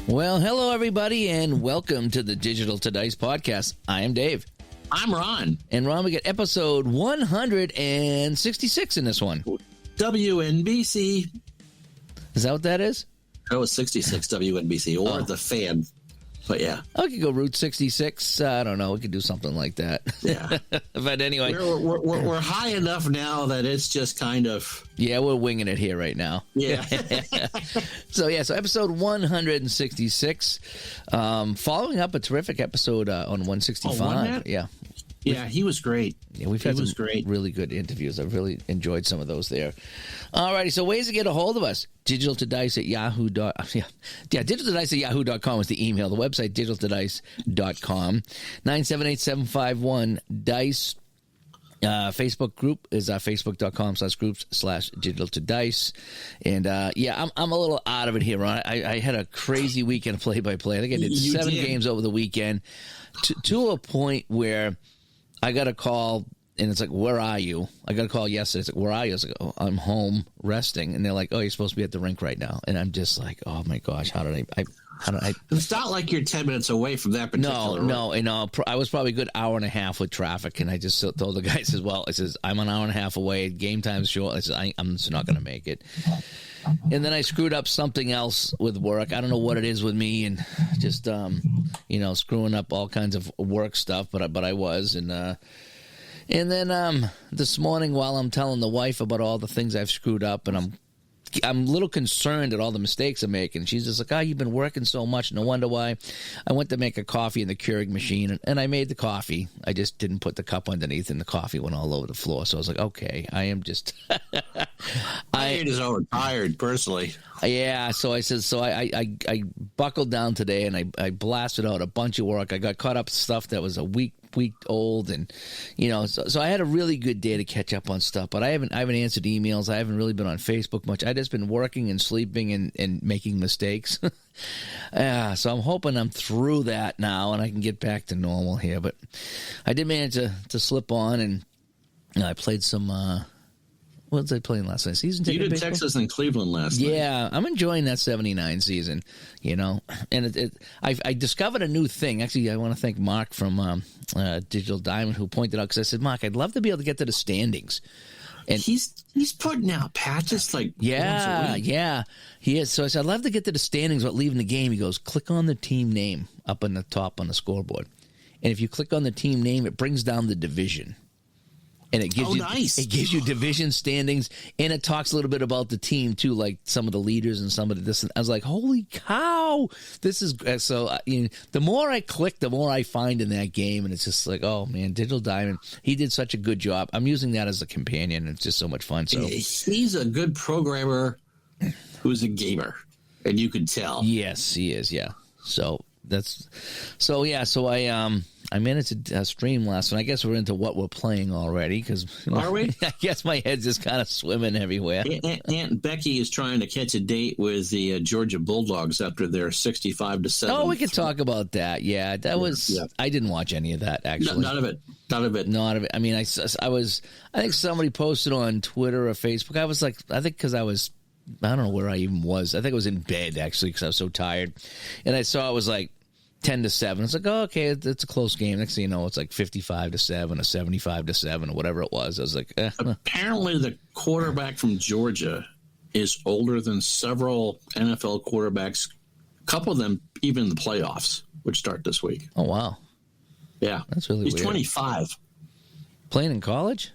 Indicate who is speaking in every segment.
Speaker 1: Well, hello, everybody, and welcome to the Digital to Dice podcast. I am Dave.
Speaker 2: I'm Ron.
Speaker 1: And Ron, we get episode 166 in this one.
Speaker 2: WNBC.
Speaker 1: Is that what that is?
Speaker 2: That was 66 WNBC, or the fan. But yeah.
Speaker 1: I could go Route 66. I don't know. We could do something like that.
Speaker 2: Yeah.
Speaker 1: But anyway.
Speaker 2: We're high enough now that it's just kind of...
Speaker 1: Yeah, we're winging it here right now.
Speaker 2: Yeah.
Speaker 1: So episode 166. Following up a terrific episode on 165.
Speaker 2: Oh,
Speaker 1: yeah.
Speaker 2: Yeah, he was great.
Speaker 1: Yeah, we've had some really good interviews. I've really enjoyed some of those there. All righty, so ways to get a hold of us. Digitaltodice at Yahoo. Digitaltodice at Yahoo.com is the email. The website, digitaltodice.com. 978-751-DICE. Facebook group is facebook.com/groups/digitaltodice. And I'm a little out of it here, Ron. I had a crazy weekend of play-by-play. I think I did seven games over the weekend to a point where I got a call, and it's like, where are you? I got a call yesterday. It's like, where are you? I was like, oh, I'm home resting. And they're like, oh, you're supposed to be at the rink right now. And I'm just like, oh, my gosh, how did I
Speaker 2: It's not like you're 10 minutes away from that particular
Speaker 1: No. I was probably a good hour and a half with traffic, and I just told the guy, I says, I'm an hour and a half away. Game time's short. I said, I'm just not going to make it. And then I screwed up something else with work. I don't know what it is with me, and just screwing up all kinds of work stuff. But I was, and then this morning, while I'm telling the wife about all the things I've screwed up, and I'm a little concerned at all the mistakes I'm making. She's just like, you've been working so much. No wonder why. I went to make a coffee in the Keurig machine, and I made the coffee. I just didn't put the cup underneath, and the coffee went all over the floor. So I was like, okay, I am just...
Speaker 2: I is overtired, personally.
Speaker 1: Yeah, so I said, I buckled down today, and I blasted out a bunch of work. I got caught up with stuff that was a week old, and so I had a really good day to catch up on stuff. But I haven't answered emails. I haven't really been on Facebook much. I just been working and sleeping and making mistakes. So I'm hoping I'm through that now, and I can get back to normal here. But I did manage to slip on, and I played some. What was I playing last night? Season ticket.
Speaker 2: You did
Speaker 1: baseball?
Speaker 2: Texas and Cleveland last night.
Speaker 1: Yeah, I'm enjoying that 79 season, and I discovered a new thing. Actually, I want to thank Mark from Digital Diamond who pointed out, because I said, Mark, I'd love to be able to get to the standings. And
Speaker 2: he's putting out patches like once a week.
Speaker 1: Yeah, he is. So I said, I'd love to get to the standings without leaving the game. He goes, click on the team name up on the top on the scoreboard. And if you click on the team name, it brings down the division. And it gives it gives you division standings, and it talks a little bit about the team too, like some of the leaders and some of this. I was like, "Holy cow, this is so!" The more I click, the more I find in that game, and it's just like, "Oh man, Digital Diamond, he did such a good job." I'm using that as a companion. It's just so much fun. So
Speaker 2: he's a good programmer who's a gamer, and you can tell.
Speaker 1: Yes, he is. Yeah. So I managed to stream last one. I guess we're into what we're playing already.
Speaker 2: Are we?
Speaker 1: I guess my head's just kind of swimming everywhere.
Speaker 2: Aunt Becky is trying to catch a date with the Georgia Bulldogs after their 65-7.
Speaker 1: Oh, we could talk about that. Yeah, that was. Yeah. I didn't watch any of that actually.
Speaker 2: None of it.
Speaker 1: I mean, I think somebody posted on Twitter or Facebook. I was like, I don't know where I even was. I think I was in bed actually because I was so tired, and I saw it was like 10-7. It's like, oh, okay, it's a close game. Next thing you know, it's like 55-7 or 75-7 or whatever it was. I was like,
Speaker 2: Apparently, the quarterback from Georgia is older than several NFL quarterbacks. A couple of them even in the playoffs, which start this week.
Speaker 1: Oh wow,
Speaker 2: yeah,
Speaker 1: that's really weird.
Speaker 2: He's 25,
Speaker 1: playing in college.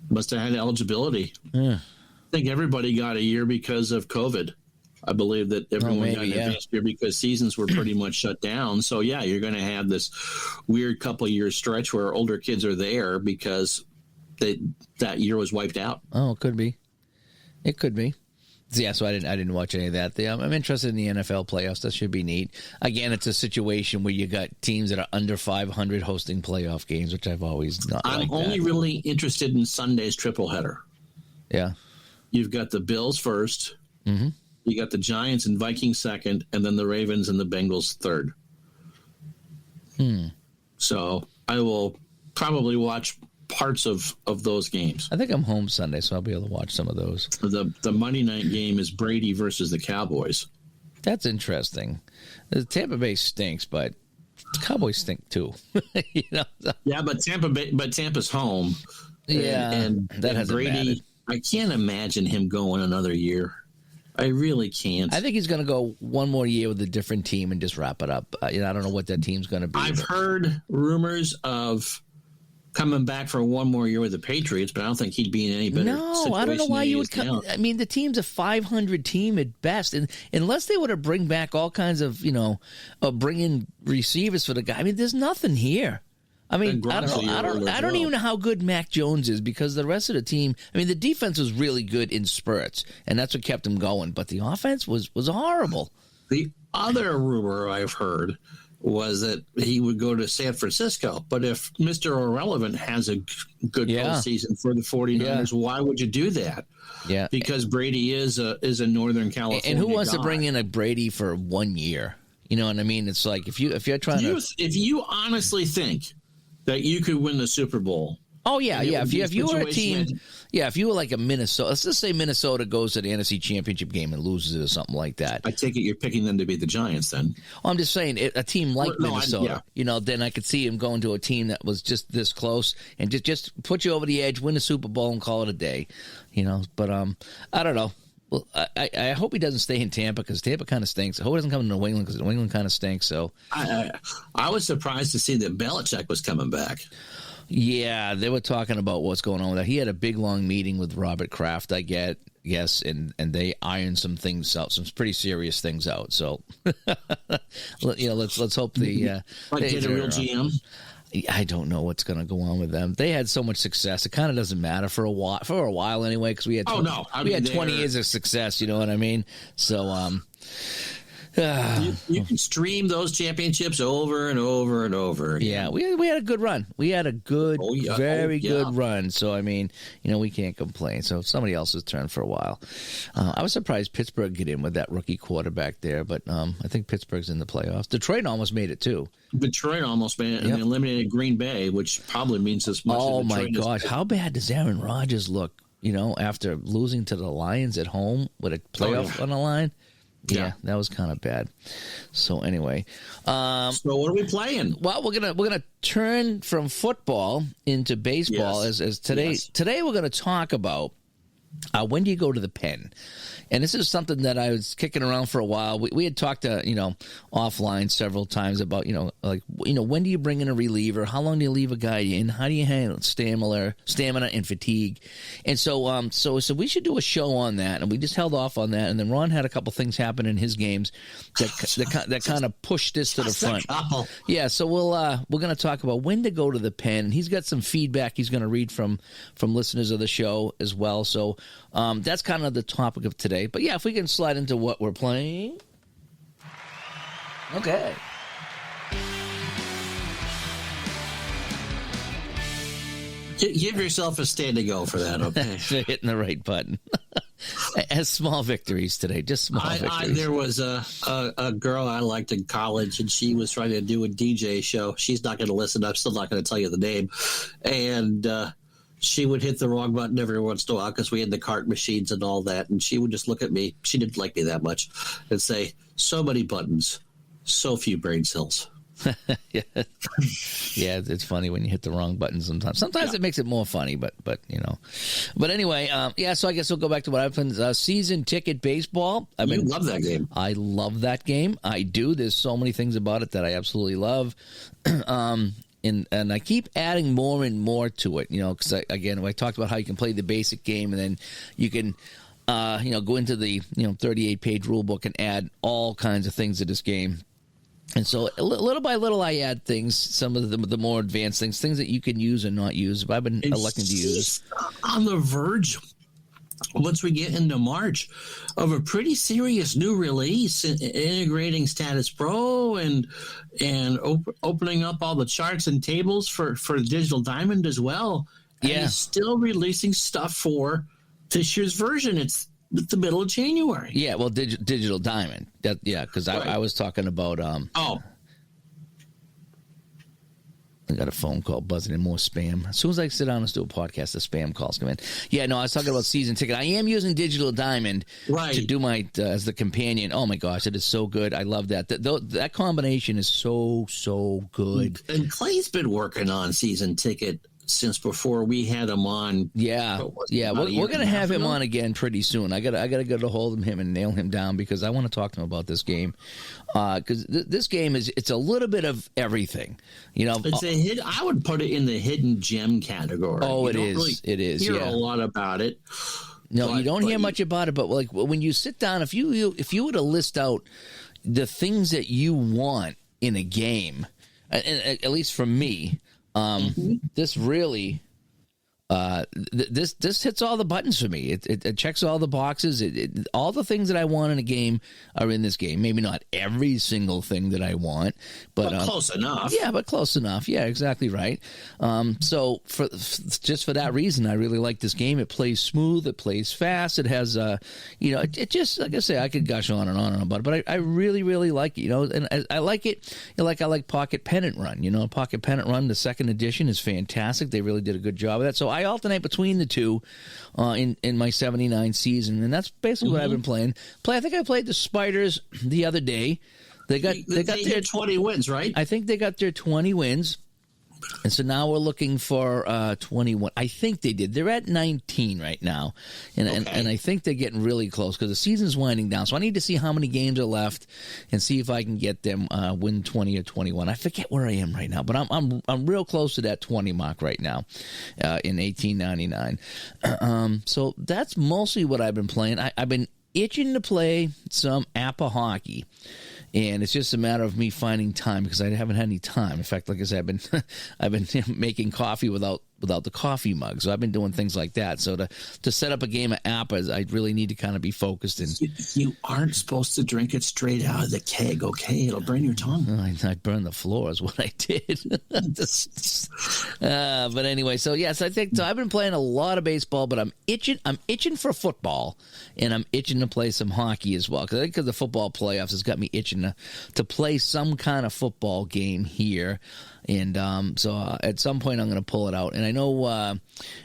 Speaker 2: Must have had eligibility.
Speaker 1: Yeah.
Speaker 2: I think everybody got a year because of COVID. I believe that everyone got an advanced year because seasons were pretty much shut down. So, yeah, you're going to have this weird couple of years stretch where older kids are there because that year was wiped out.
Speaker 1: Oh, it could be. It could be. Yeah, so I didn't watch any of that. I'm interested in the NFL playoffs. That should be neat. Again, it's a situation where you got teams that are under 500 hosting playoff games, which I've always not liked.
Speaker 2: I'm only really interested in Sunday's triple header.
Speaker 1: Yeah.
Speaker 2: You've got the Bills first.
Speaker 1: Mm-hmm.
Speaker 2: You got the Giants and Vikings second, and then the Ravens and the Bengals third. So I will probably watch parts of those games.
Speaker 1: I think I'm home Sunday, so I'll be able to watch some of those.
Speaker 2: The Monday night game is Brady versus the Cowboys.
Speaker 1: That's interesting. The Tampa Bay stinks, but the Cowboys stink too. You know?
Speaker 2: Yeah, but Tampa's home.
Speaker 1: Yeah,
Speaker 2: and
Speaker 1: hasn't
Speaker 2: Brady.
Speaker 1: mattered.
Speaker 2: I can't imagine him going another year. I really can't.
Speaker 1: I think he's going to go one more year with a different team and just wrap it up. I don't know what that team's going to be.
Speaker 2: I've heard rumors of coming back for one more year with the Patriots, but I don't think he'd be in any better situation.
Speaker 1: No, I don't know why you would come.
Speaker 2: Now.
Speaker 1: I mean, the team's a 500 team at best, and unless they were to bring back all kinds of, bring in receivers for the guy. I mean, there's nothing here. I mean, I don't even know how good Mac Jones is, because the rest of the team. I mean, the defense was really good in spurts, and that's what kept him going. But the offense was horrible.
Speaker 2: The other rumor I've heard was that he would go to San Francisco. But if Mr. Irrelevant has a good postseason for the 49ers, why would you do that?
Speaker 1: Yeah.
Speaker 2: Because Brady is a Northern California
Speaker 1: And who wants
Speaker 2: guy.
Speaker 1: to bring in a Brady for 1 year? You know what I mean? It's like if you're trying to.
Speaker 2: If you honestly think that you could win the Super Bowl.
Speaker 1: Oh, yeah. If you were a team.
Speaker 2: situation
Speaker 1: If you were like a Minnesota. Let's just say Minnesota goes to the NFC Championship game and loses it or something like that.
Speaker 2: I take it you're picking them to beat the Giants then.
Speaker 1: I'm just saying, a team like Minnesota, then I could see him going to a team that was just this close and just put you over the edge, win the Super Bowl, and call it a day. But I don't know. Well, I hope he doesn't stay in Tampa, because Tampa kind of stinks. I hope he doesn't come to New England, because New England kind of stinks. So
Speaker 2: I was surprised to see that Belichick was coming back.
Speaker 1: Yeah, they were talking about what's going on with that. He had a big, long meeting with Robert Kraft, I guess, and they ironed some things out, some pretty serious things out. So, let's hope the
Speaker 2: get a real GM.
Speaker 1: I don't know what's going to go on with them. They had so much success; it kind of doesn't matter for a while anyway, because we had 20 years of success. You know what I mean? So,
Speaker 2: you can stream those championships over and over and over again.
Speaker 1: Yeah, we had a good run. We had a good, very good run. So, I mean, we can't complain. So, somebody else's turn for a while. I was surprised Pittsburgh get in with that rookie quarterback there, but I think Pittsburgh's in the playoffs. Detroit almost made it, too.
Speaker 2: Detroit almost made it, and they eliminated Green Bay, which probably means as much.
Speaker 1: Oh, my gosh. How bad does Aaron Rodgers look, after losing to the Lions at home with a playoff on the line? Yeah, that was kind of bad. So anyway,
Speaker 2: so what are we playing?
Speaker 1: Well, we're gonna turn from football into baseball. As today we're gonna talk about when do you go to the pen. And this is something that I was kicking around for a while. We had talked offline several times about when do you bring in a reliever? How long do you leave a guy in? How do you handle stamina and fatigue? And so so we should do a show on that. And we just held off on that. And then Ron had a couple things happen in his games that kind of pushed this to the front. Yeah, so we're going to talk about when to go to the pen. And he's got some feedback he's going to read from listeners of the show as well. So that's kind of the topic of today. But yeah, if we can slide into what we're playing. Okay.
Speaker 2: Give yourself a standing O for that, okay?
Speaker 1: Hitting the right button. As small victories today, just small victories.
Speaker 2: There was a girl I liked in college, and she was trying to do a DJ show. She's not going to listen. I'm still not going to tell you the name. And she would hit the wrong button every once in a while because we had the cart machines and all that. And she would just look at me. She didn't like me that much and say, "So many buttons, so few brain cells."
Speaker 1: Yeah, it's funny when you hit the wrong button sometimes. Sometimes it makes it more funny, but But anyway, so I guess we'll go back to what happens. Season ticket baseball.
Speaker 2: You love that game.
Speaker 1: I love that game. I do. There's so many things about it that I absolutely love. And I keep adding more and more to it, because I talked about how you can play the basic game, and then you can go into the 38-page rule book and add all kinds of things to this game. And so little by little, I add things, some of the more advanced things that you can use and not use. But I've been electing to use.
Speaker 2: On the verge, once we get into March, of a pretty serious new release, integrating Status Pro and opening up all the charts and tables for Digital Diamond as well. And he's still releasing stuff for this year's version. It's the middle of January.
Speaker 1: Yeah, well, Digital Diamond. Because I was talking about. I got a phone call buzzing in, more spam. As soon as I sit down and do a podcast, the spam calls come in. Yeah, no, I was talking about season ticket. I am using Digital Diamond to do my as the companion. Oh my gosh, it is so good. I love that. That combination is so good.
Speaker 2: And Clay's been working on season ticket since before we had him on.
Speaker 1: Yeah. We're gonna have him on again pretty soon. I gotta get a hold of him and nail him down because I want to talk to him about this game. Because this game it's a little bit of everything. You know,
Speaker 2: it's I would put it in the hidden gem category.
Speaker 1: Oh, it is.
Speaker 2: Really
Speaker 1: it is.
Speaker 2: Hear a lot about it.
Speaker 1: No, you don't hear much about it. But like when you sit down, if you were to list out the things that you want in a game, and at least from me. This really, this hits all the buttons for me. It checks all the boxes. All the things that I want in a game are in this game. Maybe not every single thing that I want, but
Speaker 2: close enough.
Speaker 1: Yeah, but close enough. Yeah, exactly right. So just for that reason, I really like this game. It plays smooth. It plays fast. It has, it just, like I say, I could gush on and on about it, but I really, really like it. You know, and I like it. I like Pocket Pennant Run. You know, Pocket Pennant Run, the second edition, is fantastic. They really did a good job of that. So I alternate between the two in my 79 season, and that's basically what I've been playing. I think I played the Spiders the other day. They got their
Speaker 2: 20 wins, right?
Speaker 1: I think they got their 20 wins. And so now we're looking for 21. I think they did. They're at 19 right now. And I think they're getting really close because the season's winding down. So I need to see how many games are left and see if I can get them win 20 or 21. I forget where I am right now, but I'm real close to that 20 mark right now in 1899. So that's mostly what I've been playing. I've been itching to play some APA hockey. And it's just a matter of me finding time because I haven't had any time. In fact, like I said, I've been making coffee without the coffee mug. So I've been doing things like that. So to set up a game of APA, I really need to kind of be focused. And
Speaker 2: you aren't supposed to drink it straight out of the keg, okay? It'll burn your tongue.
Speaker 1: I burned the floor is what I did. But anyway, so yes, I think so. I've been playing a lot of baseball, but I'm itching for football, and I'm itching to play some hockey as well. Because I think the football playoffs has got me itching to play some kind of football game here. And so at some point I'm going to pull it out. And I know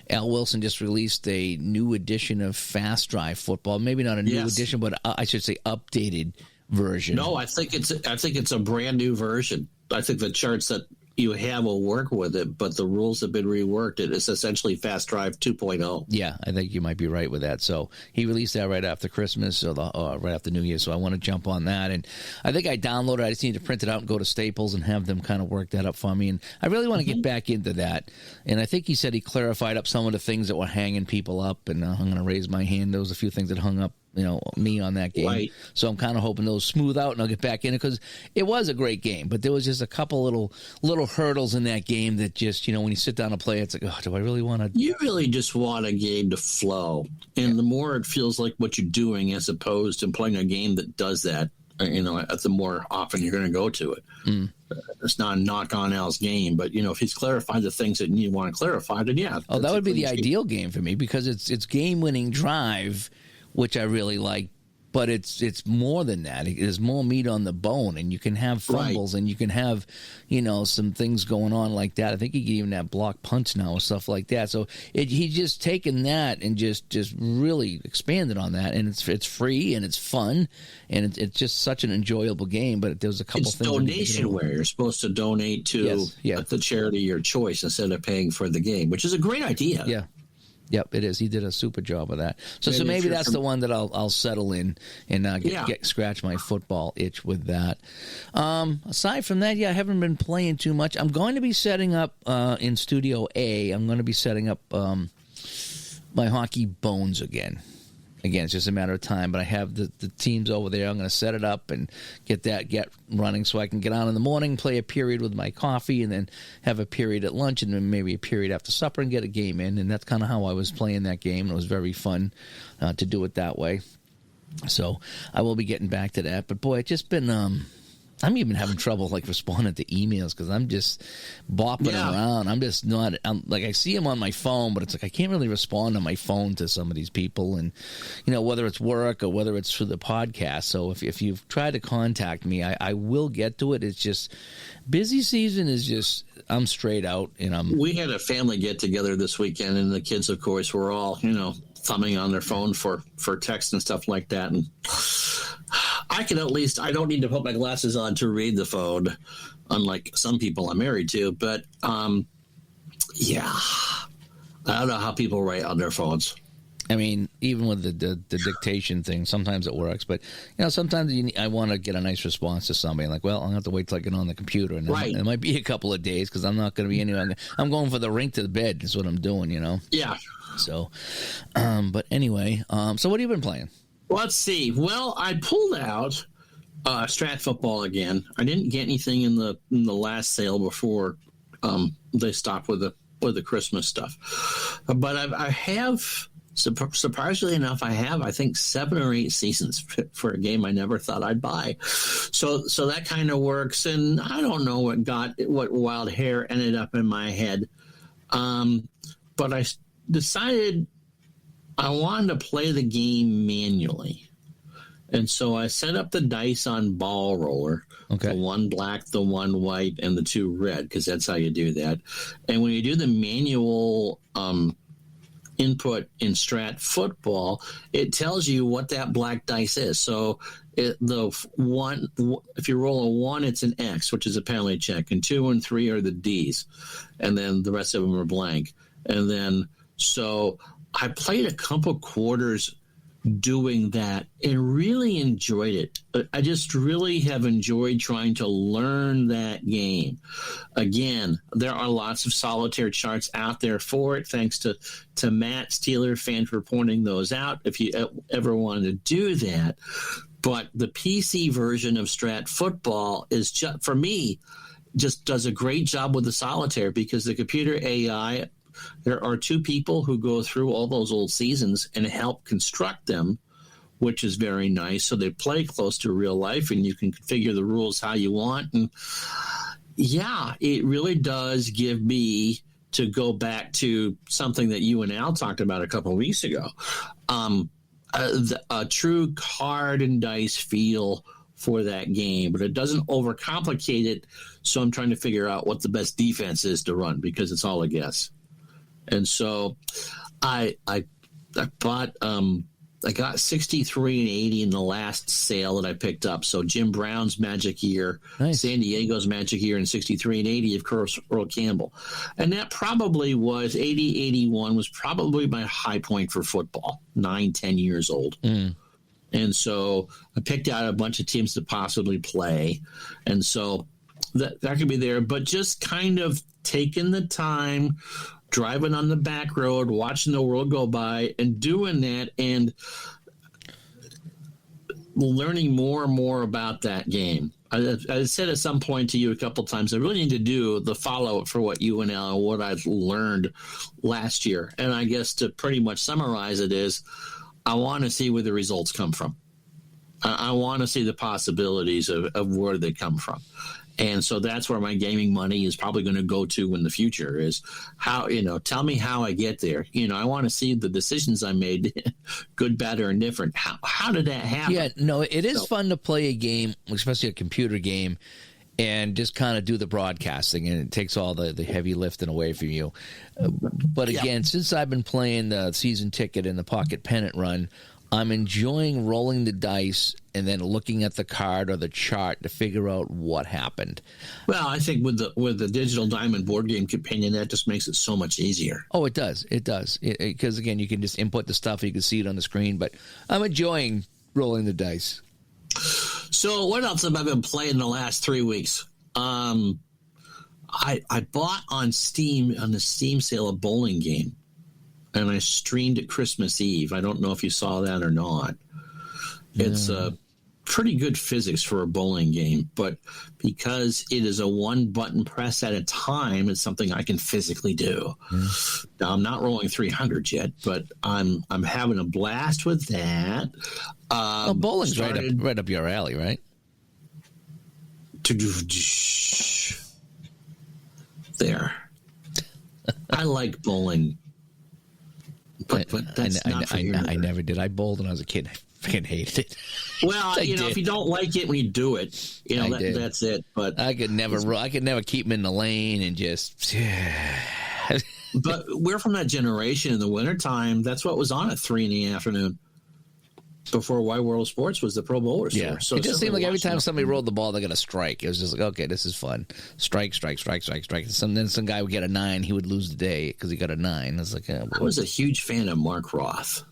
Speaker 1: Al Wilson just released a new edition of Fast Drive Football. Maybe not a new edition, but I should say updated version.
Speaker 2: No, I think it's a brand new version. I think the charts that you have will work with it, but the rules have been reworked. It is essentially Fast Drive 2.0.
Speaker 1: Yeah, I think you might be right with that. So he released that right after Christmas, or right after New Year. So I want to jump on that. And I think I downloaded it. I just need to print it out and go to Staples and have them kind of work that up for me. And I really want to get back into that. And I think he said he clarified up some of the things that were hanging people up. And I'm going to raise my hand. There was a few things that hung up me on that game. Right. So I'm kind of hoping those smooth out and I'll get back in it because it was a great game, but there was just a couple little hurdles in that game that just, when you sit down and play, it's like, oh, do I really want to?
Speaker 2: You really just want a game to flow. And the more it feels like what you're doing as opposed to playing a game that does that, the more often you're going to go to it. It's not a knock on Al's game, but if he's clarified the things that you want to clarify, then yeah.
Speaker 1: Oh, that would be the ideal game for me because it's game-winning drive, which I really like, but it's more than that. There's more meat on the bone, and you can have fumbles, and you can have, some things going on like that. I think you can even have block punts now and stuff like that. So he's just taken that and just really expanded on that, and it's free and it's fun, and it's just such an enjoyable game. But there's a couple things.
Speaker 2: It's donation where you're supposed to donate to the charity of your choice instead of paying for the game, which is a great idea.
Speaker 1: Yeah. Yep, it is. He did a super job of that. So maybe that's the one that I'll settle in and scratch my football itch with that. Aside from that, I haven't been playing too much. I'm going to be setting up in Studio A. I'm going to be setting up my hockey bones again. Again, it's just a matter of time, but I have the teams over there. I'm going to set it up and get running so I can get on in the morning, play a period with my coffee, and then have a period at lunch, and then maybe a period after supper and get a game in. And that's kind of how I was playing that game. It was very fun to do it that way. So I will be getting back to that. But, boy, it's just been I'm even having trouble like responding to emails because I'm just bopping around. I'm just not. Like I see them on my phone, but it's like I can't really respond on my phone to some of these people, and whether it's work or whether it's for the podcast. So if you've tried to contact me, I will get to it. It's just busy season is just I'm straight out, and
Speaker 2: We had a family get together this weekend, and the kids, of course, were all thumbing on their phone for text and stuff like that, and I don't need to put my glasses on to read the phone, unlike some people I'm married to. But, I don't know how people write on their phones.
Speaker 1: I mean, even with the dictation thing, sometimes it works. But, sometimes I want to get a nice response to somebody. Like, well, I'll have to wait till I get on the computer. And it might be a couple of days because I'm not going to be anywhere. I'm going for the rink to the bed is what I'm doing,
Speaker 2: Yeah.
Speaker 1: So, but anyway, so what have you been playing?
Speaker 2: Let's see. Well, I pulled out Strat Football again. I didn't get anything in the last sale before they stopped with the Christmas stuff. But I have, surprisingly enough, I think 7 or 8 seasons for a game I never thought I'd buy. So that kind of works. And I don't know what wild hair ended up in my head. But I decided I wanted to play the game manually. And so I set up the dice on Ball Roller.
Speaker 1: Okay.
Speaker 2: The one black, the one white, and the 2 red, because that's how you do that. And when you do the manual input in Strat Football, it tells you what that black dice is. So if you roll a 1, it's an X, which is a penalty check, and 2 and 3 are the Ds, and then the rest of them are blank. And then so I played a couple quarters doing that and really enjoyed it. I just really have enjoyed trying to learn that game. Again, there are lots of solitaire charts out there for it. Thanks to Matt Steeler fan for pointing those out if you ever wanted to do that. But the PC version of Strat Football is just, for me, just does a great job with the solitaire because the computer AI, there are 2 people who go through all those old seasons and help construct them, which is very nice. So they play close to real life and you can configure the rules how you want. And it really does give me, to go back to something that you and Al talked about a couple of weeks ago, a true card and dice feel for that game, but it doesn't overcomplicate it. So I'm trying to figure out what the best defense is to run because it's all a guess. And so I bought I got 63 and 80 in the last sale that I picked up. So Jim Brown's Magic Year, nice. San Diego's Magic Year, and 63 and 80 of course Earl Campbell. And that probably was 80-81 was probably my high point for football, 9-10 years old. And so I picked out a bunch of teams to possibly play. And so that could be there, but just kind of taking the time, driving on the back road, watching the world go by, and doing that, and learning more and more about that game. I said at some point to you a couple times, I really need to do the follow-up for what you and Al, what I've learned last year. And I guess to pretty much summarize it is, I want to see where the results come from. I want to see the possibilities of where they come from. And so that's where my gaming money is probably going to go to in the future is how, tell me how I get there. I want to see the decisions I made, good, bad, or indifferent. How did that happen?
Speaker 1: Yeah, no, it is fun to play a game, especially a computer game, and just kind of do the broadcasting, and it takes all the heavy lifting away from you. But again, since I've been playing the season ticket and the pocket pennant run, I'm enjoying rolling the dice and then looking at the card or the chart to figure out what happened.
Speaker 2: Well, I think with the Digital Diamond board game companion, that just makes it so much easier.
Speaker 1: Oh, it does. It does. Because, again, you can just input the stuff. You can see it on the screen. But I'm enjoying rolling the dice.
Speaker 2: So what else have I been playing the last 3 weeks? I bought on the Steam sale, a bowling game. And I streamed it Christmas Eve. I don't know if you saw that or not. It's pretty good physics for a bowling game, but because it is a one button press at a time, it's something I can physically do. Now, I'm not rolling 300 yet, but I'm having a blast with that.
Speaker 1: Bowling's right up your alley, right?
Speaker 2: There. I like bowling. But that's not for you.
Speaker 1: I never did. I bowled when I was a kid. I freaking hated it.
Speaker 2: Well, if you don't like it when you do it, that's it. But
Speaker 1: I could never keep him in the lane and just.
Speaker 2: But we're from that generation in the wintertime. That's what was on at 3 in the afternoon. Before Wide World Sports was the Pro Bowler store.
Speaker 1: Yeah. So it just seemed like every time somebody rolled the ball, they got a strike. It was just like, okay, this is fun. Strike. Then some guy would get a 9. He would lose the day because he got a 9. It's like,
Speaker 2: I was a huge fan of Mark Roth,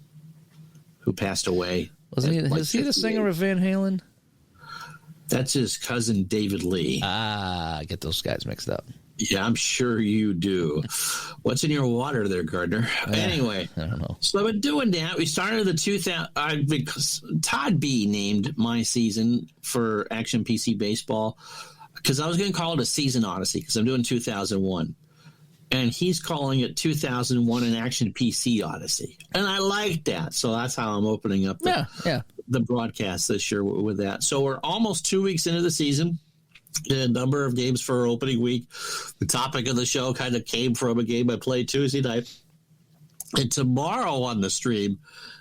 Speaker 2: who passed away.
Speaker 1: Was he the singer of Van Halen?
Speaker 2: That's his cousin David Lee.
Speaker 1: I get those guys mixed up.
Speaker 2: Yeah, I'm sure you do. What's in your water there, Gardner? Anyway,
Speaker 1: I don't know.
Speaker 2: So I've been doing that. We started the 2000. Because Todd B named my season for Action PC Baseball because I was going to call it a season odyssey because I'm doing 2001. And he's calling it 2001 an Action PC Odyssey. And I like that. So that's how I'm opening up the broadcast this year with that. So we're almost 2 weeks into the season. A number of games for opening week. The topic of the show kind of came from a game I played Tuesday night. And tomorrow on the stream,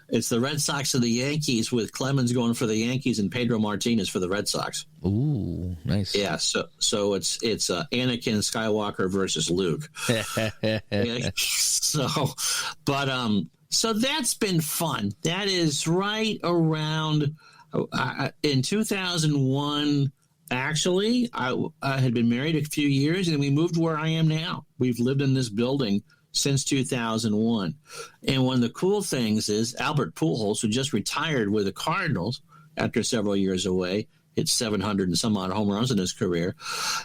Speaker 2: it's the Red Sox and the Yankees with Clemens going for the Yankees and Pedro Martinez for the Red Sox.
Speaker 1: Ooh, nice.
Speaker 2: Yeah, so it's Anakin Skywalker versus Luke. So that's been fun. That is right around in 2001. Actually, I had been married a few years, and we moved where I am now. We've lived in this building since 2001. And one of the cool things is Albert Pujols, who just retired with the Cardinals after several years away, hit 700 and some odd home runs in his career.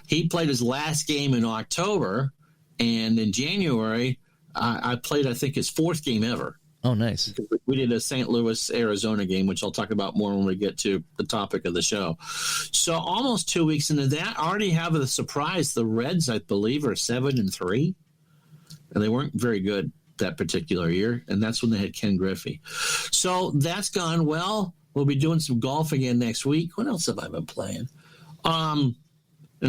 Speaker 2: He played his last game in October, and in January, I played, I think, his 4th game ever.
Speaker 1: Oh, nice.
Speaker 2: We did a St. Louis, Arizona game, which I'll talk about more when we get to the topic of the show. So almost 2 weeks into that, I already have a surprise. The Reds, I believe, are 7-3, and they weren't very good that particular year, and that's when they had Ken Griffey. So that's gone well. We'll be doing some golf again next week. What else have I been playing? And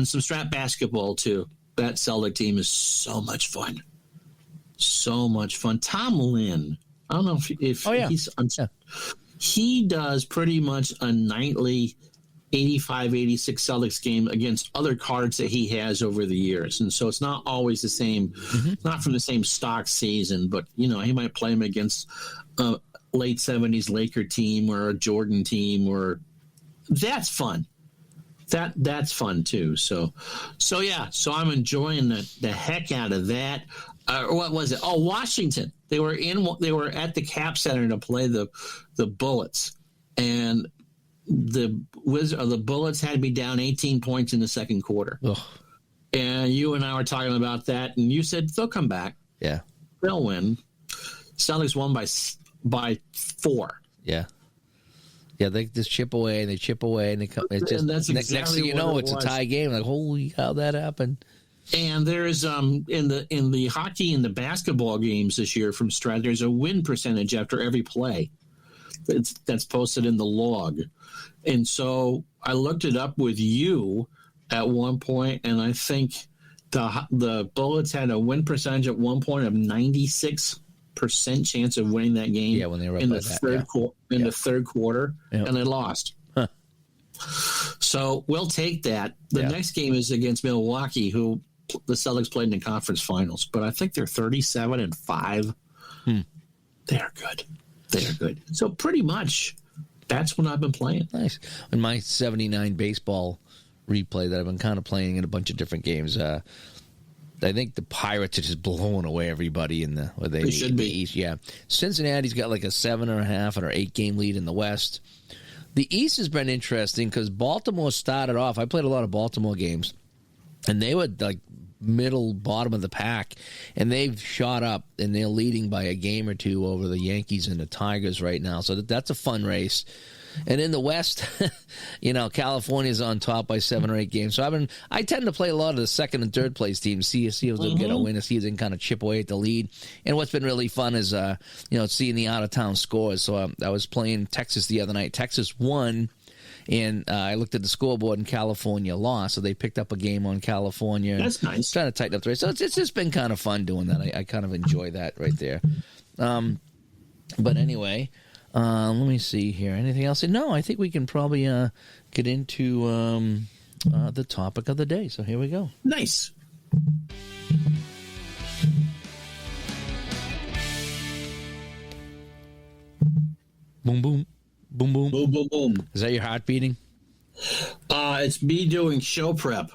Speaker 2: some strap basketball, too. That Celtic team is so much fun. So much fun. Tom Lynn. I don't know if he does pretty much a nightly 85-86 Celtics game against other cards that he has over the years. And so it's not always the same, not from the same stock season, but, he might play him against a late 70s Laker team or a Jordan team, or that's fun. That's fun too. So I'm enjoying the heck out of that. What was it? Oh, Washington. They were at the Cap Center to play the Bullets, and the Bullets had to be down 18 points in the second quarter. Ugh. And you and I were talking about that, and you said they'll come back.
Speaker 1: Yeah,
Speaker 2: they'll win. Celtics won by 4.
Speaker 1: Yeah. Yeah, they just chip away and they chip away and they come. It's just next thing you know, it's a tie game. Like, holy cow, that happened.
Speaker 2: And there's in the hockey and the basketball games this year from Strat, there's a win percentage after every play. That's posted in the log. And so I looked it up with you at one point, and I think the Bullets had a win percentage at one point of 96% chance of winning that game.
Speaker 1: Yeah, when they were
Speaker 2: in the third quarter, and they lost. Huh. So we'll take that. The next game is against Milwaukee, who the Celtics played in the conference finals, but I think they're 37-5. They're good. They're good. So pretty much that's when I've been playing.
Speaker 1: Nice. In my 79 baseball replay that I've been kind of playing in a bunch of different games, I think the Pirates are just blowing away everybody in they should be. East. Yeah. Cincinnati's got like a 7.5 or 8 game lead in the West. The East has been interesting because Baltimore started off. I played a lot of Baltimore games, and they were like bottom of the pack, and they've shot up, and they're leading by a game or 2 over the Yankees and the Tigers right now. So that's a fun race. And in the West, California's on top by 7 or 8 games. So I tend to play a lot of the second and third place teams, see if they'll get a win, see if they can kind of chip away at the lead. And what's been really fun is, seeing the out of town scores. So I was playing Texas the other night. Texas won, and I looked at the scoreboard, and California lost, so they picked up a game on California.
Speaker 2: That's nice.
Speaker 1: Trying to tighten up the race. So it's just been kind of fun doing that. I kind of enjoy that right there. But anyway, let me see here. Anything else? No, I think we can probably get into the topic of the day. So here we go.
Speaker 2: Nice.
Speaker 1: Boom, boom, boom, boom.
Speaker 2: Boom, boom, boom.
Speaker 1: Is that your heart beating?
Speaker 2: It's me doing show prep.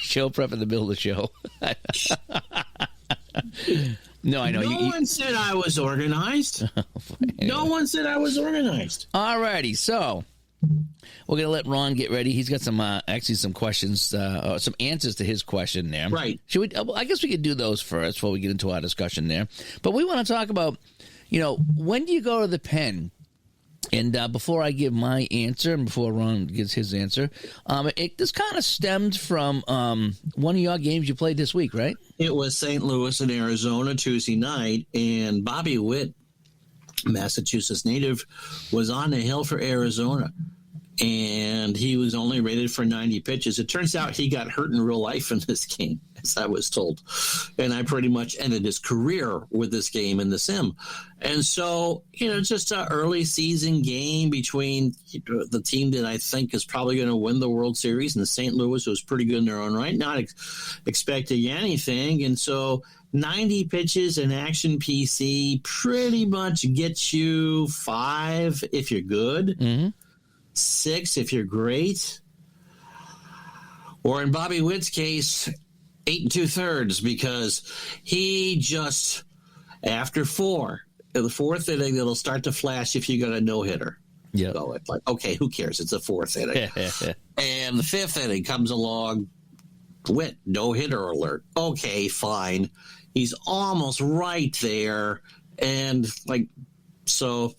Speaker 1: Show prep in the middle of the show. No, I know.
Speaker 2: No one said I was organized. No one said I was organized.
Speaker 1: All righty, so we're gonna let Ron get ready. He's got some some questions, some answers to his question there.
Speaker 2: Right?
Speaker 1: Should we? I guess we could do those first before we get into our discussion there. But we want to talk about, when do you go to the pen? And before I give my answer, and before Ron gives his answer, this kind of stemmed from one of your games you played this week, right?
Speaker 2: It was St. Louis and Arizona Tuesday night, and Bobby Witt, Massachusetts native, was on the hill for Arizona, and he was only rated for 90 pitches. It turns out he got hurt in real life in this game, as I was told, and I pretty much ended his career with this game in the sim. And so, just an early season game between the team that I think is probably going to win the World Series and the St. Louis, was pretty good in their own right, not expecting anything. And so 90 pitches in Action PC pretty much gets you 5 if you're good, 6 if you're great, or in Bobby Witt's case, 8 2/3, because he just, after 4, the 4th inning, it'll start to flash if you got a no-hitter.
Speaker 1: Yeah.
Speaker 2: So it's like, okay, who cares? It's the 4th inning. And the 5th inning comes along, Witt, no-hitter alert. Okay, fine. He's almost right there. And,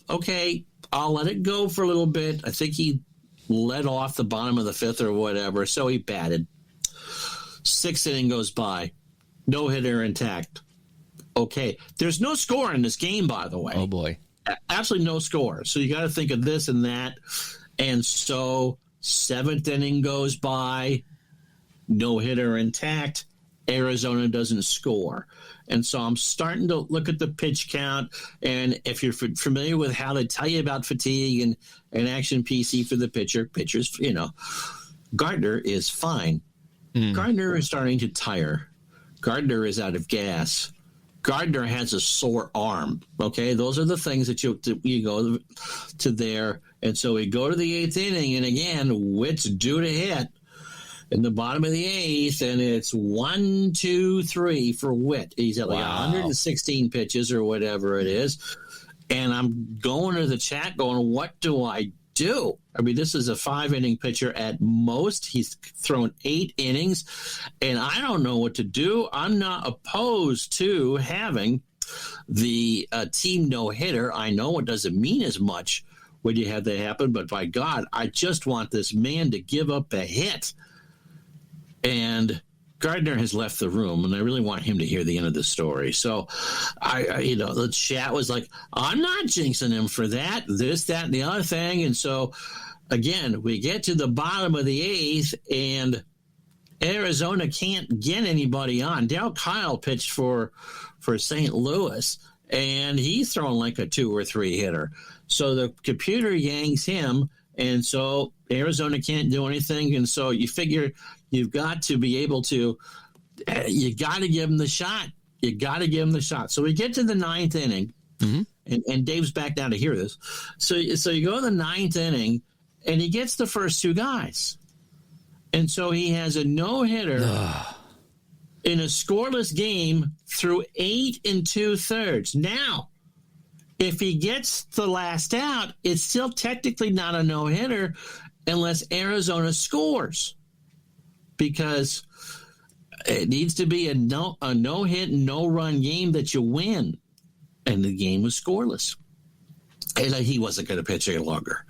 Speaker 2: okay, I'll let it go for a little bit. I think he led off the bottom of the 5th or whatever, so he batted. 6th inning goes by. No hitter intact. Okay. There's no score in this game, by the way.
Speaker 1: Oh, boy.
Speaker 2: Absolutely no score. So you got to think of this and that. And so 7th inning goes by. No hitter intact. Arizona doesn't score. And so I'm starting to look at the pitch count. And if you're familiar with how they tell you about fatigue and Action PC for the pitchers, Gardner is fine. Gardner is starting to tire. Gardner is out of gas. Gardner has a sore arm. Okay, those are the things that you go to there. And so we go to the 8th inning, and again, Witt's due to hit in the bottom of the 8th, and it's 1, 2, 3 for Witt. He's at 116 pitches or whatever it is. And I'm going to the chat going, what do I do? I mean, this is a 5-inning pitcher at most. He's thrown 8 innings, and I don't know what to do. I'm not opposed to having the team no-hitter. I know it doesn't mean as much when you have that happen, but by God, I just want this man to give up a hit. And Gardner has left the room, and I really want him to hear the end of the story. So, the chat was like, I'm not jinxing him for that, this, that, and the other thing. And so, again, we get to the bottom of the 8th, and Arizona can't get anybody on. Dale Kyle pitched for St. Louis, and he's throwing like a 2 or 3 hitter. So the computer yanks him, and so Arizona can't do anything. And so you figure you've got to be able to you got to give him the shot. You got to give him the shot. So we get to the 9th inning, and Dave's back down to hear this. So you go to the 9th inning, and he gets the first 2 guys. And so he has a no-hitter in a scoreless game through 8 2/3. Now, if he gets the last out, it's still technically not a no-hitter unless Arizona scores, because it needs to be a no-hit, no-run game that you win. And the game was scoreless. And he wasn't going to pitch any longer.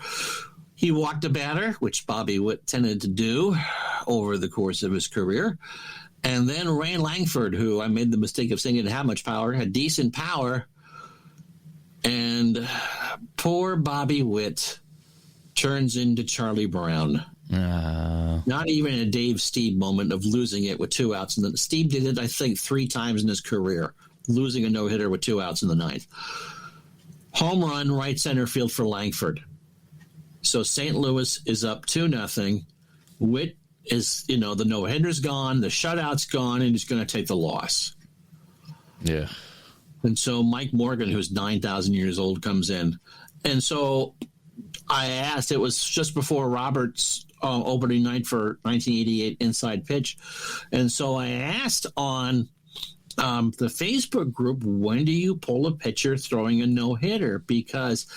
Speaker 2: He walked a batter, which Bobby Witt tended to do over the course of his career. And then Ray Langford, who I made the mistake of saying didn't have much power, had decent power. And poor Bobby Witt turns into Charlie Brown. Not even a Dave Stieb moment of losing it with 2 outs. And then Stieb did it, I think, 3 times in his career, losing a no-hitter with 2 outs in the 9th. Home run, right center field for Langford. So St. Louis is up 2-0. Witt is, the no-hitter's gone, the shutout's gone, and he's going to take the loss.
Speaker 1: Yeah.
Speaker 2: And so Mike Morgan, who's 9,000 years old, comes in. And so I asked, it was just before Robert's opening night for 1988 Inside Pitch. And so I asked on the Facebook group, when do you pull a pitcher throwing a no-hitter? Because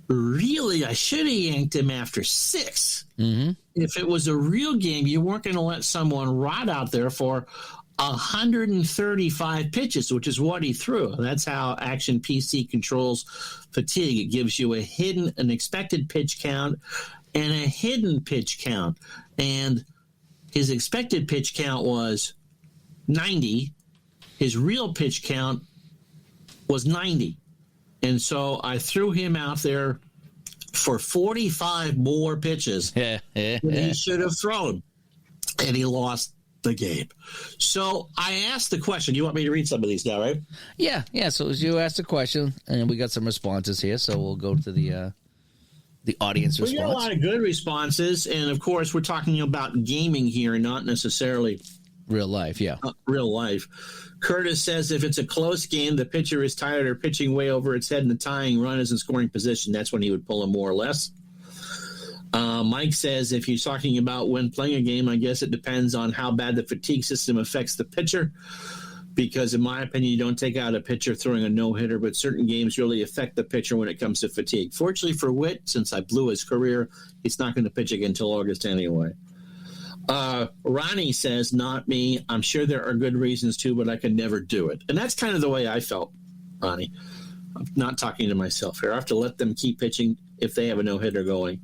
Speaker 2: really, I should have yanked him after 6. Mm-hmm. If it was a real game, you weren't going to let someone rot out there for 135 pitches, which is what he threw. That's how Action PC controls fatigue. It gives you an expected pitch count and a hidden pitch count. And his expected pitch count was 90. His real pitch count was 90. And so I threw him out there for 45 more pitches than he should have thrown. And he lost the game. So I asked the question. You want me to read some of these now, right?
Speaker 1: Yeah. So you asked a question, and we got some responses here. So we'll go to the audience response.
Speaker 2: We got a lot of good responses, and of course, we're talking about gaming here, not necessarily
Speaker 1: real life. Yeah,
Speaker 2: real life. Curtis says if it's a close game, the pitcher is tired or pitching way over its head, and the tying run is in scoring position. That's when he would pull him more or less. Mike says if you're talking about when playing a game, I guess it depends on how bad the fatigue system affects the pitcher. Because in my opinion, you don't take out a pitcher throwing a no-hitter, but certain games really affect the pitcher when it comes to fatigue. Fortunately for Witt, since I blew his career, he's not going to pitch again until August anyway. Ronnie says, not me. I'm sure there are good reasons too, but I could never do it. And that's kind of the way I felt, Ronnie. I'm not talking to myself here. I have to let them keep pitching if they have a no-hitter going.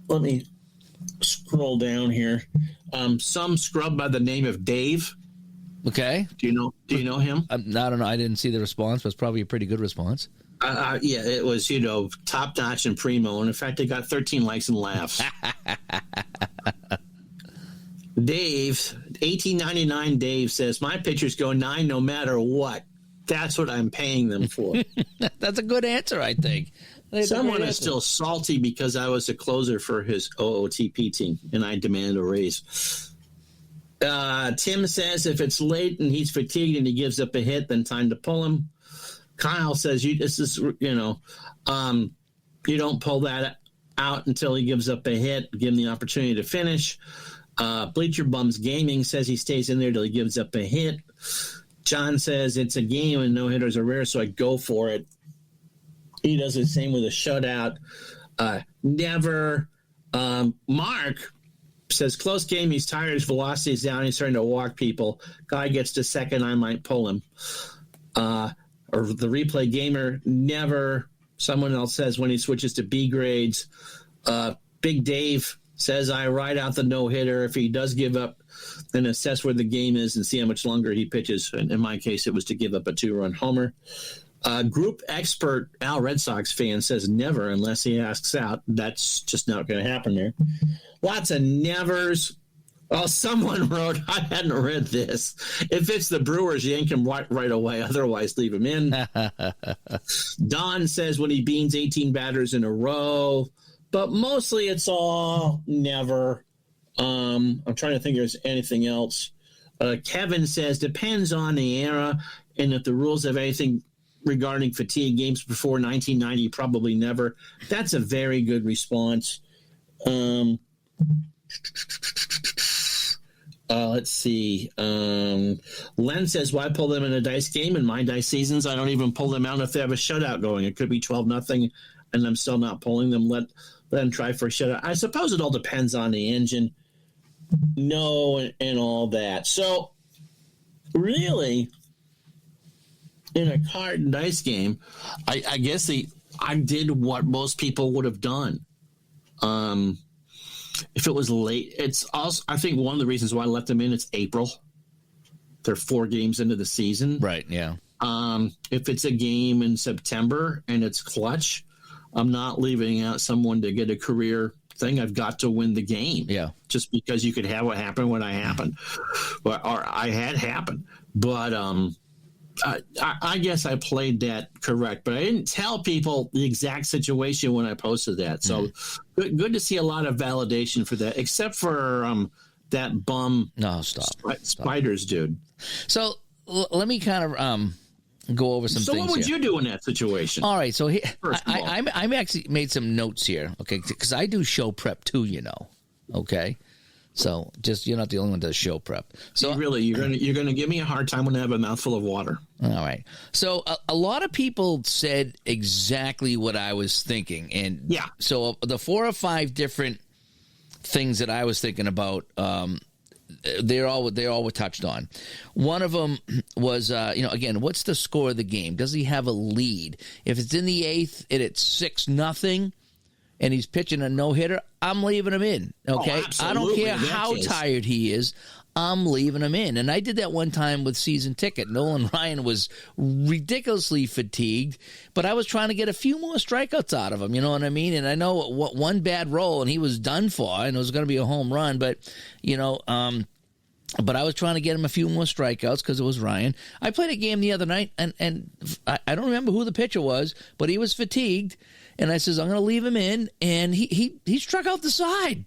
Speaker 2: Let me scroll down here. Some scrub by the name of Dave.
Speaker 1: Okay.
Speaker 2: Do you know him?
Speaker 1: I don't know. I didn't see the response, but it's probably a pretty good response.
Speaker 2: Yeah, it was, top notch and primo. And in fact, it got 13 likes and laughs. Dave, 1899 Dave says, my pitchers go 9 no matter what. That's what I'm paying them for.
Speaker 1: That's a good answer, I think.
Speaker 2: Someone is still salty because I was a closer for his OOTP team, and I demand a raise. Tim says if it's late and he's fatigued and he gives up a hit, then time to pull him. Kyle says you don't pull that out until he gives up a hit. Give him the opportunity to finish. Bleacher Bums Gaming says he stays in there till he gives up a hit. John says it's a game and no hitters are rare, so I go for it. He does the same with a shutout. Never. Mark says, close game. He's tired. His velocity's down. He's starting to walk people. Guy gets to second. I might pull him. Or the replay gamer, never. Someone else says when he switches to B grades. Big Dave says, I ride out the no-hitter. If he does give up, then assess where the game is and see how much longer he pitches. And in my case, it was to give up a 2-run homer. Group expert Al Red Sox fan says never unless he asks out. That's just not going to happen there. Lots of nevers. Well, someone wrote, I hadn't read this. If it's the Brewers, yank him right away. Otherwise, leave him in. Don says when he beans 18 batters in a row. But mostly it's all never. I'm trying to think if there's anything else. Kevin says depends on the era and if the rules have anything regarding fatigue. Games before 1990, probably never. That's a very good response. Let's see. Len says, why pull them in a dice game? In my dice seasons, I don't even pull them out if they have a shutout going. It could be 12-0, and I'm still not pulling them. Let them try for a shutout. I suppose it all depends on the engine. No, and all that. So, really, in a card and dice game, I guess I did what most people would have done. If it was late, it's also, I think one of the reasons why I left them in, it's April. They're 4 games into the season.
Speaker 1: Right, yeah.
Speaker 2: If it's a game in September and it's clutch, I'm not leaving out someone to get a career thing. I've got to win the game.
Speaker 1: Yeah.
Speaker 2: Just because you could have what happened when I happened, or I had happened. But I guess I played that correct, but I didn't tell people the exact situation when I posted that. So good to see a lot of validation for that, except for that bum.
Speaker 1: No, stop.
Speaker 2: Spiders, dude.
Speaker 1: So let me kind of go over some things.
Speaker 2: So what would
Speaker 1: here.
Speaker 2: you do in that situation?
Speaker 1: All right, so I'm actually made some notes here, okay, because I do show prep too, okay. So just you're not the only one that does show prep. So
Speaker 2: you're gonna give me a hard time when I have a mouthful of water.
Speaker 1: All right. So a lot of people said exactly what I was thinking, and
Speaker 2: yeah.
Speaker 1: So the 4 or 5 different things that I was thinking about. They all were touched on. One of them was, again, what's the score of the game? Does he have a lead? If it's in the 8th and it's 6-0 and he's pitching a no-hitter, I'm leaving him in, okay? I don't care how tired he is. I'm leaving him in. And I did that one time with Season Ticket. Nolan Ryan was ridiculously fatigued, but I was trying to get a few more strikeouts out of him, you know what I mean? And I know one bad roll and he was done for, and it was going to be a home run, but, but I was trying to get him a few more strikeouts because it was Ryan. I played a game the other night, and I don't remember who the pitcher was, but he was fatigued, and I says, I'm going to leave him in, and he struck out the side.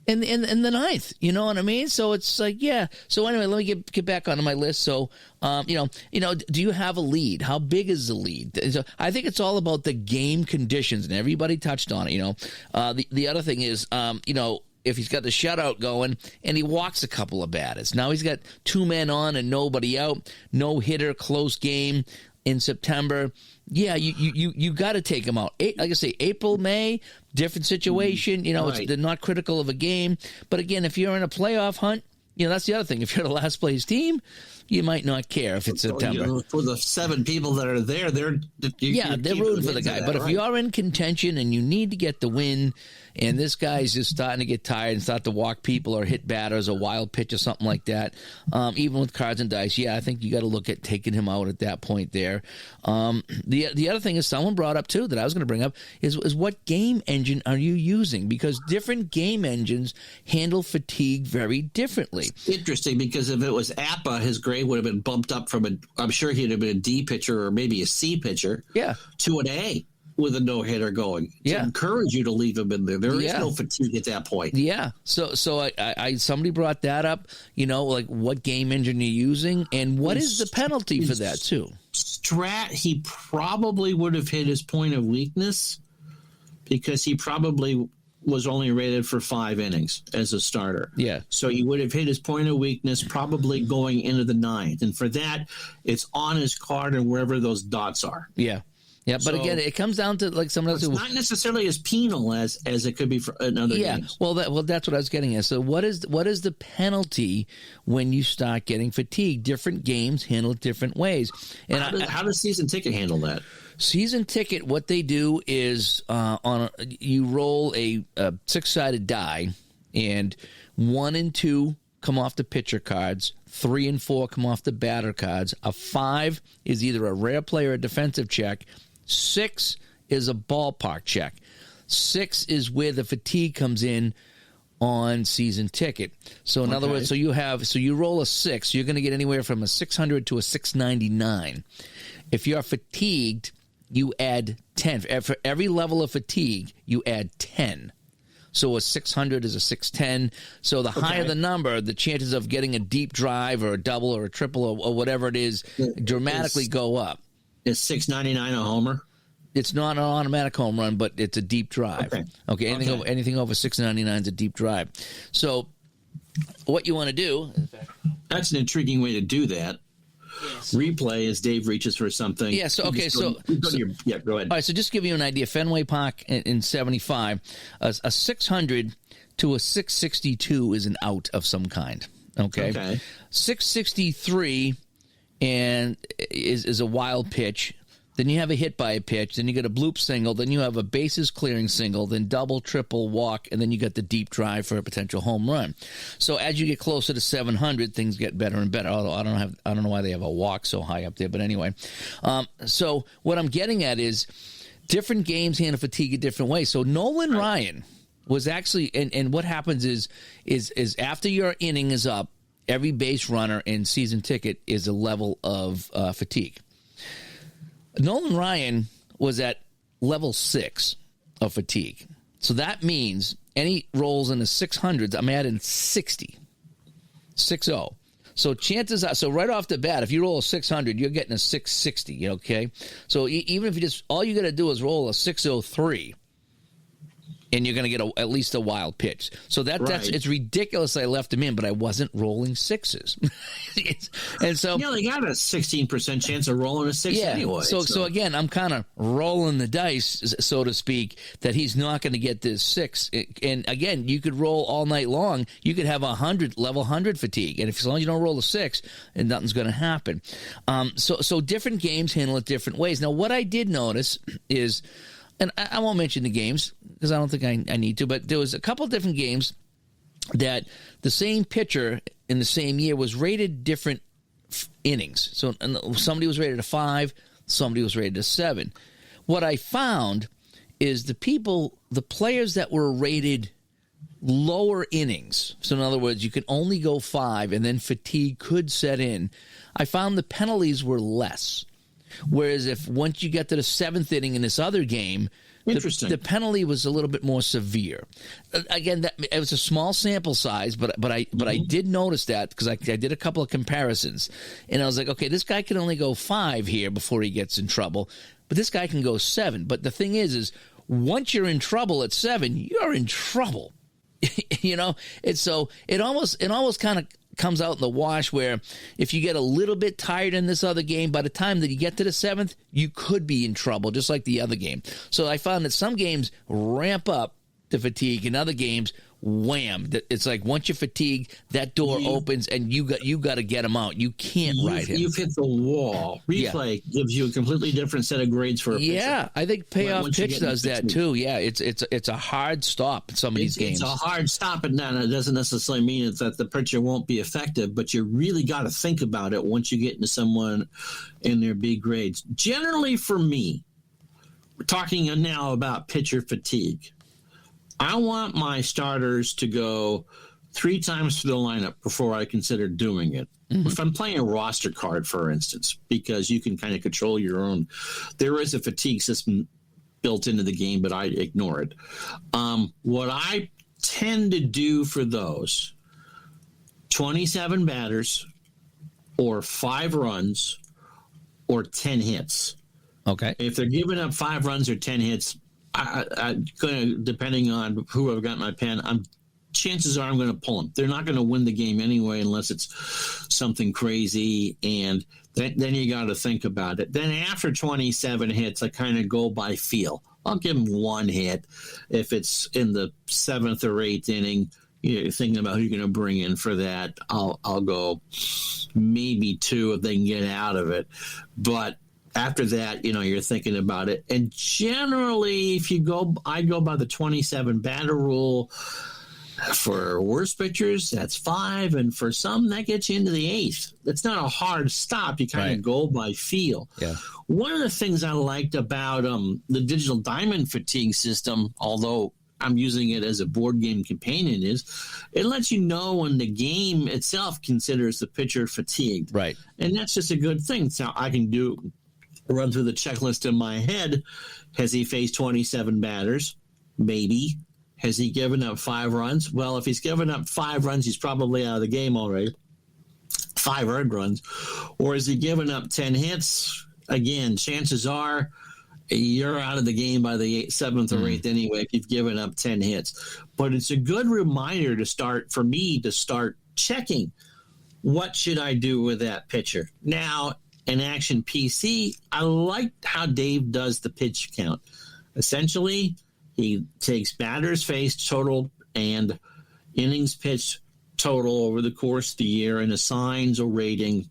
Speaker 1: In the 9th, you know what I mean? So it's like, yeah. So anyway, let me get back onto my list. So, do you have a lead? How big is the lead? So I think it's all about the game conditions, and everybody touched on it. The other thing is, if he's got the shutout going and he walks a couple of batters, now he's got 2 men on and nobody out, no hitter, close game in September. Yeah, you got to take him out. Like I say, April, May, different situation. They're not critical of a game. But again, if you're in a playoff hunt, that's the other thing. If you're the last place team, you might not care if it's September.
Speaker 2: For the 7 people that are there, they're
Speaker 1: rooting for the guy. But if you're in contention and you need to get the win, and this guy's just starting to get tired and start to walk people or hit batters or wild pitch or something like that, even with cards and dice, I think you got to look at taking him out at that point there. The other thing is someone brought up too that I was going to bring up is what game engine are you using? Because different game engines handle fatigue very differently.
Speaker 2: Interesting, because if it was Appa, his grade would have been bumped up from I'm sure he'd have been a D pitcher or maybe a C pitcher to an A with a no-hitter going. To encourage you to leave him in there. There is no fatigue at that point.
Speaker 1: Yeah. So I somebody brought that up, like what game engine you're using and what is the penalty for that too?
Speaker 2: Strat, he probably would have hit his point of weakness because he probably was only rated for 5 innings as a starter.
Speaker 1: Yeah.
Speaker 2: So he would have hit his point of weakness probably going into the 9th. And for that, it's on his card and wherever those dots are.
Speaker 1: Yeah. Yeah, but again, it comes down to like someone else.
Speaker 2: It's not necessarily as penal as it could be for another games.
Speaker 1: Well, that's what I was getting at. So what is the penalty when you start getting fatigued? Different games handle it different ways. And
Speaker 2: how does Season Ticket handle that?
Speaker 1: Season Ticket, what they do is you roll a 6-sided die, and 1 and 2 come off the pitcher cards. 3 and 4 come off the batter cards. A 5 is either a rare play or a defensive check. 6 is a ballpark check. 6 is where the fatigue comes in on Season Ticket. So in other words, so you roll a 6, you're going to get anywhere from a 600 to a 699. If you're fatigued, you add 10. For every level of fatigue, you add 10. So a 600 is a 610. So the higher the number, the chances of getting a deep drive or a double or a triple or whatever it is dramatically go up.
Speaker 2: Is 699 a homer?
Speaker 1: It's not an automatic home run, but it's a deep drive. Okay. Anything over 699 is a deep drive. So what you want to do...
Speaker 2: That's an intriguing way to do that. Yes. Replay as Dave reaches for something.
Speaker 1: Yeah, so, okay,
Speaker 2: go ahead.
Speaker 1: All right, so just to give you an idea, Fenway Park in 75, a 600 to a 662 is an out of some kind. Okay. 663 and is a wild pitch. Then you have a hit by a pitch. Then you get a bloop single. Then you have a bases clearing single. Then double, triple, walk, and then you got the deep drive for a potential home run. So as you get closer to 700, things get better and better. Although I don't know why they have a walk so high up there, but anyway. So what I'm getting at is different games handle fatigue a different way. So Nolan Ryan was actually, and what happens is after your inning is up, every base runner and season ticket is a level of fatigue. Nolan Ryan was at level 6 of fatigue. So that means any rolls in the 600s, I'm adding 60. 6-0. So chances are, so right off the bat, if you roll a 600, you're getting a 660, okay? So even if you just, all you got to do is roll a 603, and you're going to get at least a wild pitch. So that's it's ridiculous I left him in, but I wasn't rolling sixes. And so
Speaker 2: you only got a 16% chance of rolling a 6 anyway.
Speaker 1: So again, I'm kind of rolling the dice, so to speak, that he's not going to get this 6. And again, you could roll all night long. You could have level 100 fatigue. And as long as you don't roll a 6, and nothing's going to happen. So different games handle it different ways. Now, what I did notice is, and I won't mention the games because I don't think I need to, but there was a couple different games that the same pitcher in the same year was rated different innings. So somebody was rated a 5, somebody was rated a 7. What I found is the players that were rated lower innings, so in other words, you could only go 5 and then fatigue could set in, I found the penalties were less. Whereas if once you get to the 7th inning in this other game, the penalty was a little bit more severe. Again, it was a small sample size, but I did notice that because I did a couple of comparisons, and I was like, okay, this guy can only go 5 here before he gets in trouble, but this guy can go 7. But the thing is once you're in trouble at 7, you're in trouble. And so it almost kind of comes out in the wash where if you get a little bit tired in this other game, by the time that you get to the 7th, you could be in trouble, just like the other game. So I found that some games ramp up the fatigue, and other games, wham! It's like once you're fatigued, that door opens, and you got to get him out. You can't ride him.
Speaker 2: You've hit the wall. Replay gives you a completely different set of grades for a pitcher.
Speaker 1: Yeah, I think payoff pitch does that too. Yeah, it's a hard stop in some of these games.
Speaker 2: It's a hard stop, and it doesn't necessarily mean that the pitcher won't be effective, but you really got to think about it once you get into someone in their big grades. Generally, for me, we're talking now about pitcher fatigue. I want my starters to go 3 times through the lineup before I consider doing it. Mm-hmm. If I'm playing a roster card, for instance, because you can kind of control your own, there is a fatigue system built into the game, but I ignore it. What I tend to do for those 27 batters or 5 runs or 10 hits.
Speaker 1: Okay.
Speaker 2: If they're giving up 5 runs or 10 hits, I depending on who I've got in my pen, chances are I'm going to pull them. They're not going to win the game anyway unless it's something crazy, and then you got to think about it. Then after 27 hits, I kind of go by feel. I'll give them 1 hit if it's in the 7th or 8th inning. You're thinking about who you're going to bring in for that. I'll go maybe 2 if they can get out of it, but after that, you're thinking about it. And generally, I go by the 27 batter rule. For worst pitchers, that's 5. And for some, that gets you into the 8th. It's not a hard stop. You kind of go by feel.
Speaker 1: Yeah.
Speaker 2: One of the things I liked about the Digital Diamond fatigue system, although I'm using it as a board game companion, is it lets you know when the game itself considers the pitcher fatigued.
Speaker 1: Right.
Speaker 2: And that's just a good thing. So I can run through the checklist in my head. Has he faced 27 batters? Maybe. Has he given up 5 runs? Well, if he's given up 5 runs, he's probably out of the game already. 5 earned runs. Or has he given up 10 hits? Again, chances are you're out of the game by the 7th or 8th anyway if you've given up 10 hits. But it's a good reminder for me to start checking, what should I do with that pitcher? Now, in Action PC, I like how Dave does the pitch count. Essentially, he takes batters faced total and innings pitched total over the course of the year and assigns a rating,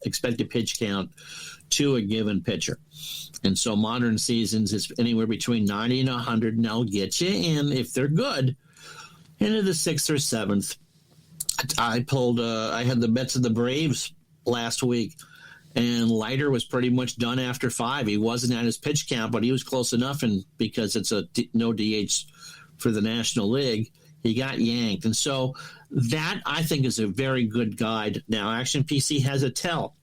Speaker 2: expected pitch count, to a given pitcher. And so modern seasons, it's anywhere between 90 and 100, and they'll get you in, if they're good, into the 6th or 7th. I had the Mets of the Braves last week, And Leiter was pretty much done after 5. He wasn't at his pitch count, but he was close enough, and because it's no DH for the National League, he got yanked. And so that, I think, is a very good guide. Now, Action PC has a tell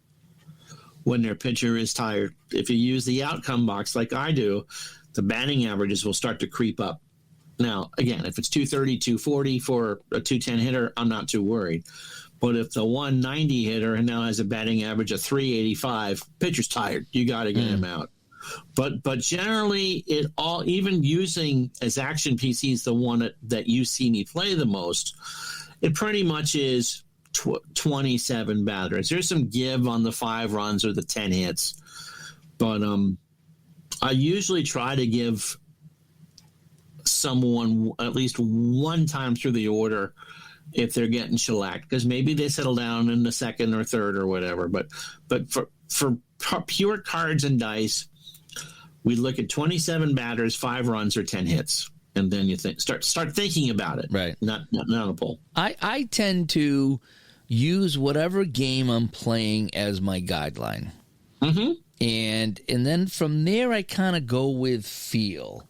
Speaker 2: when their pitcher is tired. If you use the outcome box like I do, the batting averages will start to creep up. Now, again, if it's 230, 240 for a 210 hitter, I'm not too worried. But if the 190 hitter now has a batting average of 385, pitcher's tired. You got to get him out. But generally, it all, even using as Action PC is the one that you see me play the most, it pretty much is 27 batters. There's some give on the 5 runs or the 10 hits, but I usually try to give someone at least one time through the order if they're getting shellacked, because maybe they settle down in the second or third or whatever. But for pure cards and dice, we look at 27 batters, 5 runs, or 10 hits, and then you start thinking about it.
Speaker 1: Right.
Speaker 2: Not on a poll.
Speaker 1: I tend to use whatever game I'm playing as my guideline, and then from there I kind of go with feel.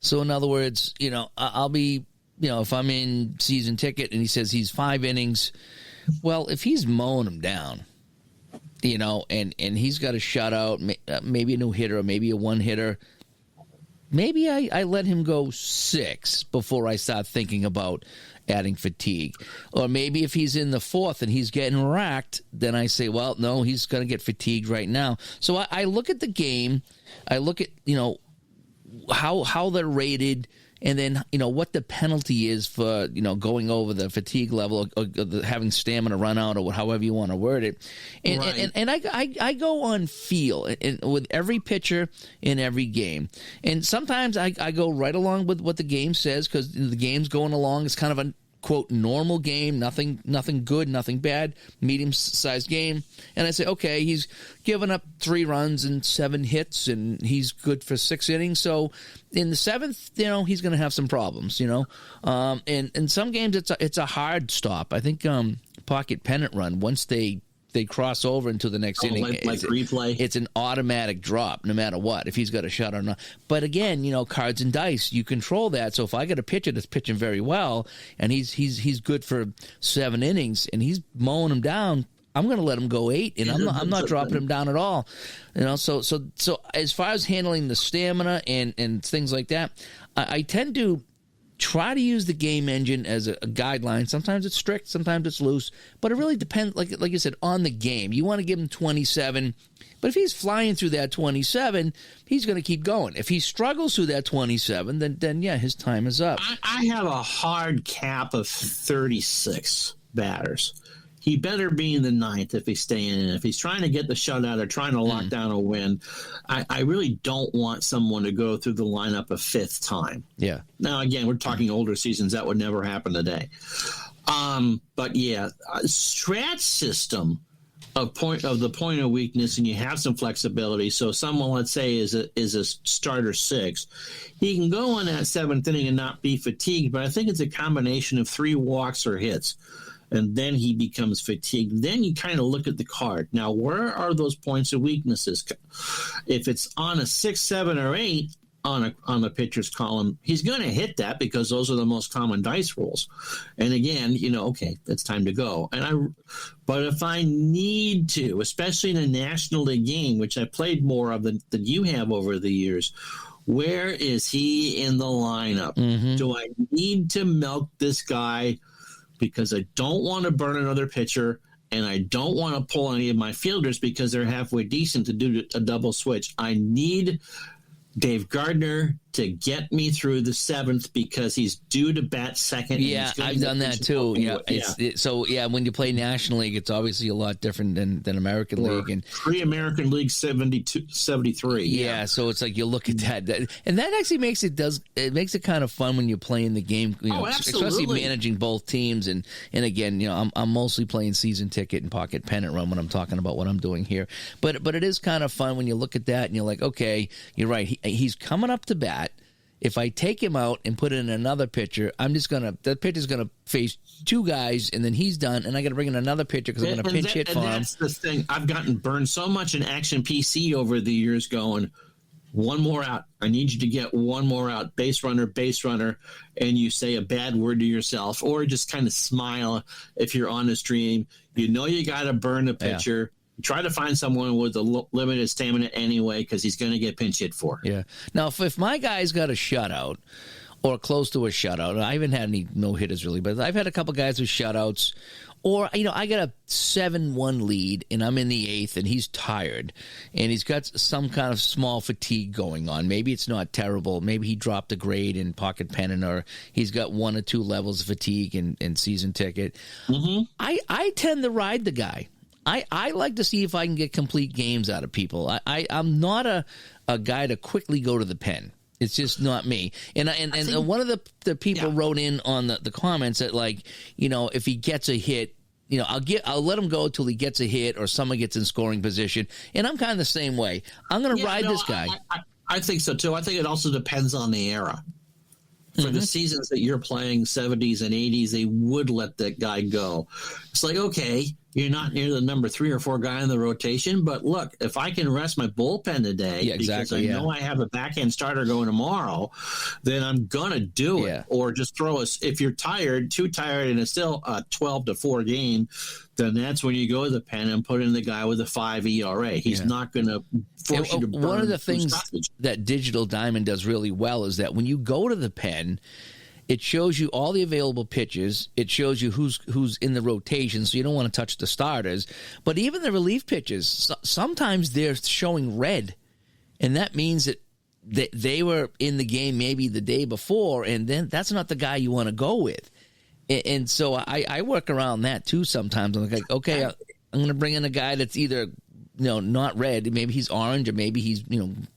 Speaker 1: So in other words, I'll be. If I'm in season ticket and he says he's 5 innings, well, if he's mowing them down, and he's got a shutout, maybe a no hitter, or maybe a one hitter, maybe I let him go 6 before I start thinking about adding fatigue. Or maybe if he's in the 4th and he's getting racked, then I say, well, no, he's going to get fatigued right now. So I look at the game, I look at, how they're rated, and then, what the penalty is for, going over the fatigue level, or having stamina run out, or however you want to word it. And
Speaker 2: right.
Speaker 1: and I go on feel with every pitcher in every game. And sometimes I go right along with what the game says, because the game's going along. It's kind of a, quote, normal game, nothing good, nothing bad, medium-sized game. And I say, okay, he's given up 3 runs and 7 hits, and he's good for 6 innings. So in the 7th, he's going to have some problems, And in some games, it's a hard stop. I think Pocket Pennant Run, once they cross over into the next inning.
Speaker 2: Like replay.
Speaker 1: It's an automatic drop, no matter what, if he's got a shot or not. But again, cards and dice, you control that. So if I got a pitcher that's pitching very well, and he's good for 7 innings, and he's mowing him down, I'm going to let him go 8, and I'm not dropping him down at all. So as far as handling the stamina and things like that, I tend to try to use the game engine as a guideline. Sometimes it's strict, sometimes it's loose, but it really depends, like you said, on the game. You want to give him 27, but if he's flying through that 27, he's going to keep going. If he struggles through that 27, then yeah, his time is up.
Speaker 2: I have a hard cap of 36 batters. He better be in the 9th if he's staying in. If he's trying to get the shutout or trying to lock down a win, I really don't want someone to go through the lineup a 5th time.
Speaker 1: Yeah.
Speaker 2: Now, again, we're talking older seasons. That would never happen today. But, yeah, strat system of the point of weakness, and you have some flexibility. So someone, let's say, is a starter 6. He can go in that 7th inning and not be fatigued, but I think it's a combination of 3 walks or hits. And then he becomes fatigued. Then you kind of look at the card. Now, where are those points of weaknesses? If it's on a 6, 7, or 8 on the pitcher's column, he's going to hit that because those are the most common dice rolls. And again, okay, it's time to go. But if I need to, especially in a National League game, which I played more of than you have over the years, where is he in the lineup? Mm-hmm. Do I need to milk this guy? Because I don't want to burn another pitcher, and I don't want to pull any of my fielders because they're halfway decent to do a double switch. I need Dave Gardner to get me through the 7th because he's due to bat second.
Speaker 1: Yeah, I've done that too. Yeah, when you play National League, it's obviously a lot different than American League and
Speaker 2: pre-American League 73.
Speaker 1: Yeah, so it's like you look at that, and that actually makes it kind of fun when you're playing the game. Especially managing both teams. And again, I'm mostly playing season ticket and Pocket Pennant Run when I'm talking about what I'm doing here. But it is kind of fun when you look at that and you're like, okay, you're right. He's coming up to bat. If I take him out and put in another pitcher, the pitcher's gonna face two guys, and then he's done, and I got to bring in another pitcher because I'm gonna pinch hit for him.
Speaker 2: That's the thing. I've gotten burned so much in Action PC over the years, going one more out. I need you to get one more out, base runner, and you say a bad word to yourself, or just kind of smile if you're on the stream. You know you got to burn the pitcher. Yeah. Try to find someone with a limited stamina anyway, because he's going to get pinch hit for.
Speaker 1: Yeah. Now, if my guy's got a shutout or close to a shutout, I haven't had any no-hitters really, but I've had a couple guys with shutouts. Or, I got a 7-1 lead, and I'm in the eighth, and he's tired, and he's got some kind of small fatigue going on. Maybe it's not terrible. Maybe he dropped a grade in pocket penning, or he's got 1 or 2 levels of fatigue in season ticket. Mm-hmm. I tend to ride the guy. I like to see if I can get complete games out of people. I'm not a guy to quickly go to the pen. It's just not me. And one of the people wrote in on the comments that, if he gets a hit, I'll let him go till he gets a hit or someone gets in scoring position. And I'm kind of the same way. I'm going to ride this guy.
Speaker 2: I think so too. I think it also depends on the era. For the seasons that you're playing, 70s and 80s, they would let that guy go. It's like, okay, you're not near the number 3 or 4 guy in the rotation, but look, if I can rest my bullpen today because I know I have a backhand starter going tomorrow, then I'm going to do it. Or just if you're too tired and it's still a 12-4 game, then that's when you go to the pen and put in the guy with a 5 ERA. He's not going to force you to burn.
Speaker 1: One of the things that Digital Diamond does really well is that when you go to the pen, it shows you all the available pitches. It shows you who's in the rotation, so you don't want to touch the starters. But even the relief pitches, sometimes they're showing red, and that means that they were in the game maybe the day before, and then that's not the guy you want to go with. And so I work around that too sometimes. I'm like, okay, I'm going to bring in a guy that's either not red. Maybe he's orange, or maybe he's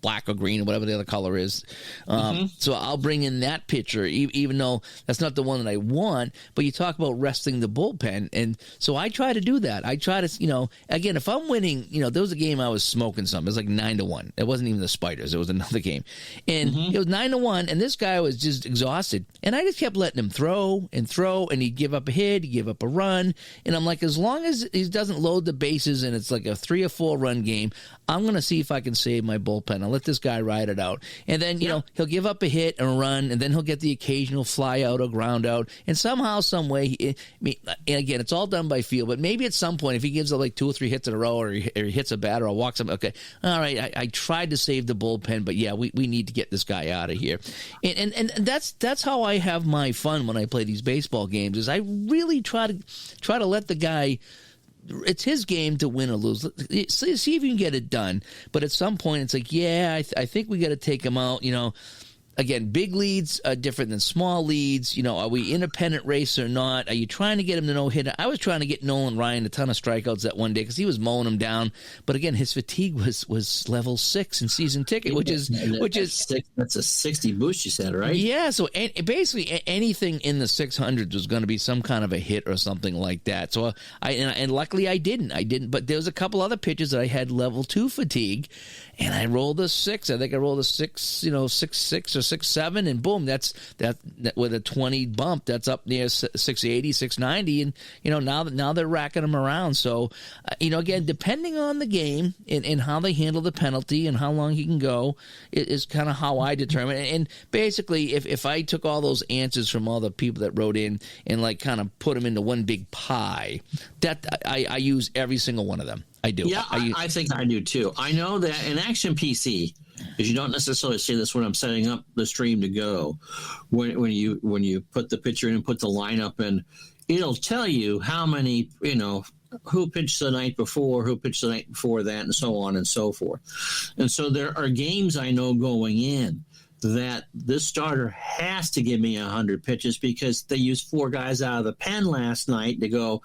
Speaker 1: black or green or whatever the other color is. So I'll bring in that pitcher, even though that's not the one that I want. But you talk about resting the bullpen, and so I try to do that. I try to, again, if I'm winning, there was a game I was smoking something. It was like 9-1. It wasn't even the Spiders. It was another game, and it was 9-1. And this guy was just exhausted, and I just kept letting him throw, and he'd give up a hit, he'd give up a run, and I'm like, as long as he doesn't load the bases, and it's like a 3 or 4 run game, I'm going to see if I can save my bullpen. I'll let this guy ride it out. And then, he'll give up a hit and a run, and then he'll get the occasional fly out or ground out. And somehow, some way, and again, it's all done by feel, but maybe at some point, if he gives up like 2 or 3 hits in a row, or he hits a batter or walks him, okay, all right, I tried to save the bullpen, but we need to get this guy out of here. And that's how I have my fun when I play these baseball games, is I really try to let the guy. It's his game to win or lose. See if you can get it done. But at some point, it's like, I think we got to take him out. Again, big leads are different than small leads. Are we in a pennant race or not? Are you trying to get him to no-hitter? I was trying to get Nolan Ryan a ton of strikeouts that one day because he was mowing him down. But again, his fatigue was level 6 in season ticket, which is
Speaker 2: that's a 60 boost, you said, right?
Speaker 1: Yeah. So basically anything in the 600s was going to be some kind of a hit or something like that. So and luckily I didn't. But there was a couple other pitches that I had level 2 fatigue, and I rolled a 6. I think I rolled a 6, 6-6 or 6-7, and boom, that's with a 20 bump, that's up near 680, 690, and now they're racking them around. So again, depending on the game and how they handle the penalty and how long he can go is kind of how I determine. And basically, if I took all those answers from all the people that wrote in and like kind of put them into one big pie, that I use every single one of them. I do.
Speaker 2: Yeah, I think I do too. I know that in Action PC, because you don't necessarily see this when I'm setting up the stream to go, when you put the picture in and put the lineup in, it'll tell you how many, who pitched the night before, who pitched the night before that, and so on and so forth. And so there are games I know going in that this starter has to give me 100 pitches because they used 4 guys out of the pen last night to go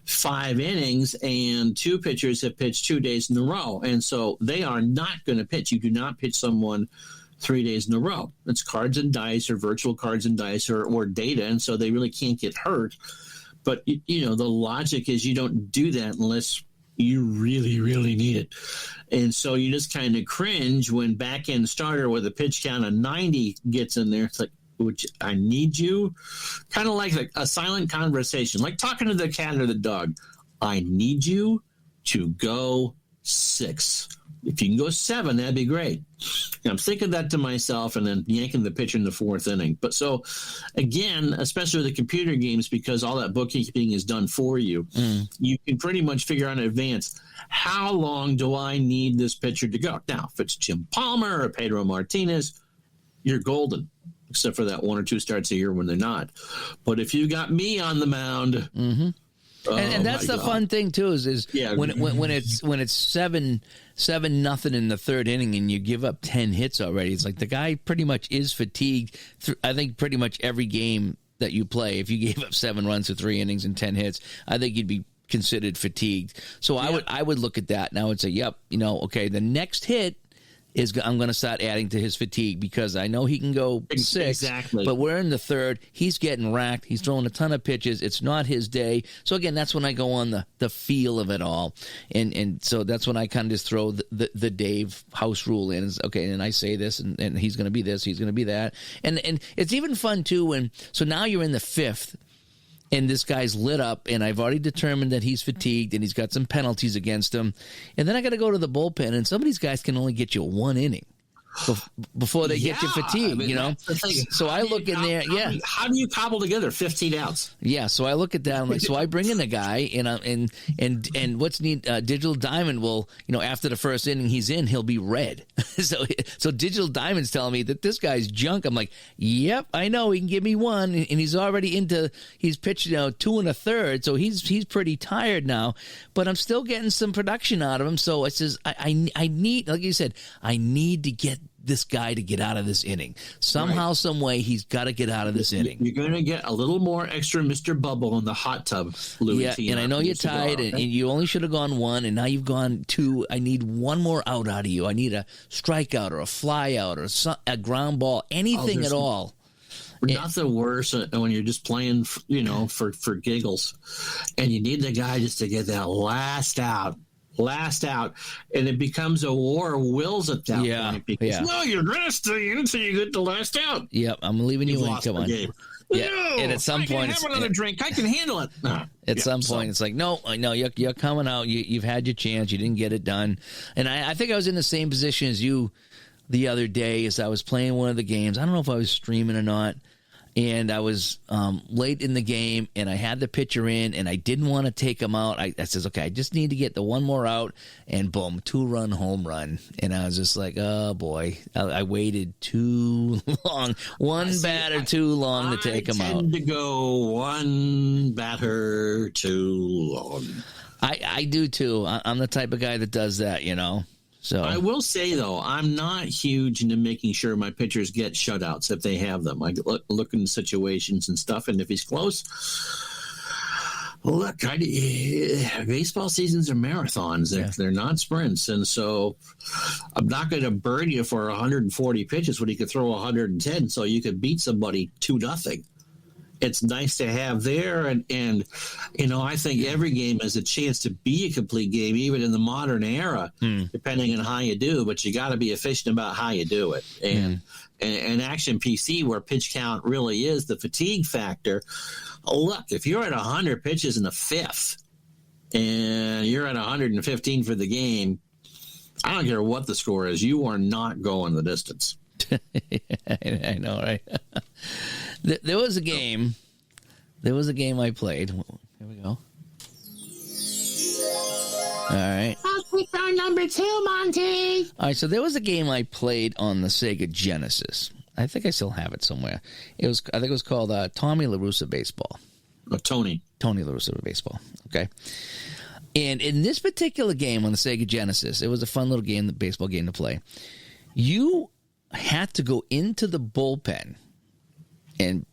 Speaker 2: 5 innings, and 2 pitchers have pitched 2 days in a row. And so they are not going to pitch. You do not pitch someone 3 days in a row. It's cards and dice, or virtual cards and dice, or data, and so they really can't get hurt. But, the logic is you don't do that unless you really, really need it. And so you just kind of cringe when back end starter with a pitch count of 90 gets in there. It's like, which I need you, kind of like a silent conversation, like talking to the cat or the dog. I need you to go 6. If you can go 7, that'd be great. And I'm thinking that to myself and then yanking the pitcher in the 4th inning. But so, again, especially with the computer games, because all that bookkeeping is done for you, you can pretty much figure out in advance, how long do I need this pitcher to go? Now, if it's Jim Palmer or Pedro Martinez, you're golden, except for that 1 or 2 starts a year when they're not. But if you got me on the mound...
Speaker 1: And that's the fun thing too is when it's 7-0 in the 3rd inning and you give up 10 hits already. It's like the guy pretty much is fatigued. I think pretty much every game that you play, if you gave up 7 runs to 3 innings and 10 hits, I think you'd be considered fatigued. So I would look at that and I would say, yep, okay, the next hit is I'm going to start adding to his fatigue because I know he can go 6,
Speaker 2: exactly.
Speaker 1: But we're in the 3rd. He's getting racked. He's throwing a ton of pitches. It's not his day. So, again, that's when I go on the feel of it all. And so that's when I kind of just throw the Dave House rule in. It's, okay, and I say this, and he's going to be this, he's going to be that. And it's even fun, too, so now you're in the 5th. And this guy's lit up, and I've already determined that he's fatigued, and he's got some penalties against him. And then I got to go to the bullpen, and some of these guys can only get you 1 inning before they get you fatigued, So I look in there,
Speaker 2: How do you cobble together 15 outs?
Speaker 1: Yeah, so I look at that, I'm like, so I bring in a guy, and what's neat, Digital Diamond will, after the 1st inning he's in, he'll be red. so Digital Diamond's telling me that this guy's junk. I'm like, yep, I know, he can give me 1, and he's already he's pitched 2 1/3, so he's pretty tired now, but I'm still getting some production out of him. So it says I need, like you said, I need to get this guy to get out of this inning. Somehow, some way, he's got to get out of this inning.
Speaker 2: You're going to get a little more extra Mr. Bubble in the hot tub, Louis.
Speaker 1: Yeah, and I know you're tired, and you only should have gone 1, and now you've gone 2. I need 1 more out of you. I need a strikeout or a fly out or a ground ball, anything at all.
Speaker 2: Nothing worse when you're just playing, for giggles, and you need the guy just to get that last out, and it becomes a war of wills at that point. Because, no, you're going to stay in until you get the last out.
Speaker 1: Yep, I'm leaving you in. Come on.
Speaker 2: Game.
Speaker 1: Yeah,
Speaker 2: no,
Speaker 1: and at some point,
Speaker 2: have another drink. I can handle it.
Speaker 1: At some point, it's like, no, you're coming out. You've had your chance. You didn't get it done. And I think I was in the same position as you the other day as I was playing one of the games. I don't know if I was streaming or not. And I was late in the game, and I had the pitcher in, and I didn't want to take him out. I says, okay, I just need to get the 1 more out, and boom, 2-run home run. And I was just like, oh, boy, I waited too long. One batter too long to take him out.
Speaker 2: I tend to go 1 batter too long.
Speaker 1: I do, too. I'm the type of guy that does that, So
Speaker 2: I will say, though, I'm not huge into making sure my pitchers get shutouts if they have them. I look in situations and stuff, and if he's close, look, baseball seasons are marathons. They're not sprints, and so I'm not going to burn you for 140 pitches when he could throw 110, so you could beat somebody 2-0. It's nice to have there, and I think every game has a chance to be a complete game, even in the modern era, depending on how you do. But you got to be efficient about how you do it. And Action PC, where pitch count really is the fatigue factor. Look, if you're at 100 pitches in the 5th, and you're at 115 for the game, I don't care what the score is. You are not going the distance.
Speaker 1: I know, right? There was a game I played. Here we go. All right.
Speaker 2: I'll take our number 2, Monty.
Speaker 1: All right, so there was a game I played on the Sega Genesis. I think I still have it somewhere. I think it was called Tommy La Russa Baseball.
Speaker 2: Tony
Speaker 1: La Russa Baseball. Okay. And in this particular game on the Sega Genesis, it was a fun little game, the baseball game to play. You had to go into the bullpen and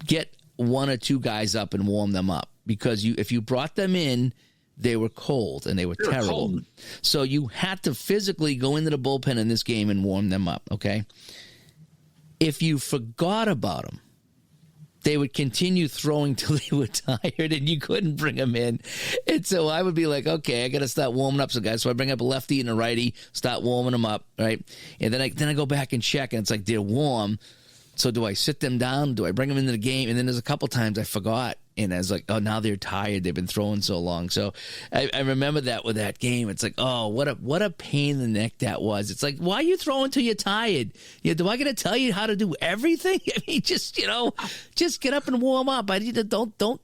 Speaker 1: get 1 or 2 guys up and warm them up, because if you brought them in, they were cold and they were terrible. Cold. So you had to physically go into the bullpen in this game and warm them up, okay? If you forgot about them, they would continue throwing till they were tired and you couldn't bring them in. And so I would be like, okay, I got to start warming up some guys. So I bring up a lefty and a righty, start warming them up, right? And then I go back and check, and it's like they're warm. So do I sit them down? Do I bring them into the game? And then there's a couple times I forgot. And I was like, oh, now they're tired. They've been throwing so long. So I remember that with that game. It's like, oh, what a pain in the neck that was. It's like, why are you throwing till you're tired? Do I got to tell you how to do everything? I mean, just get up and warm up. Don't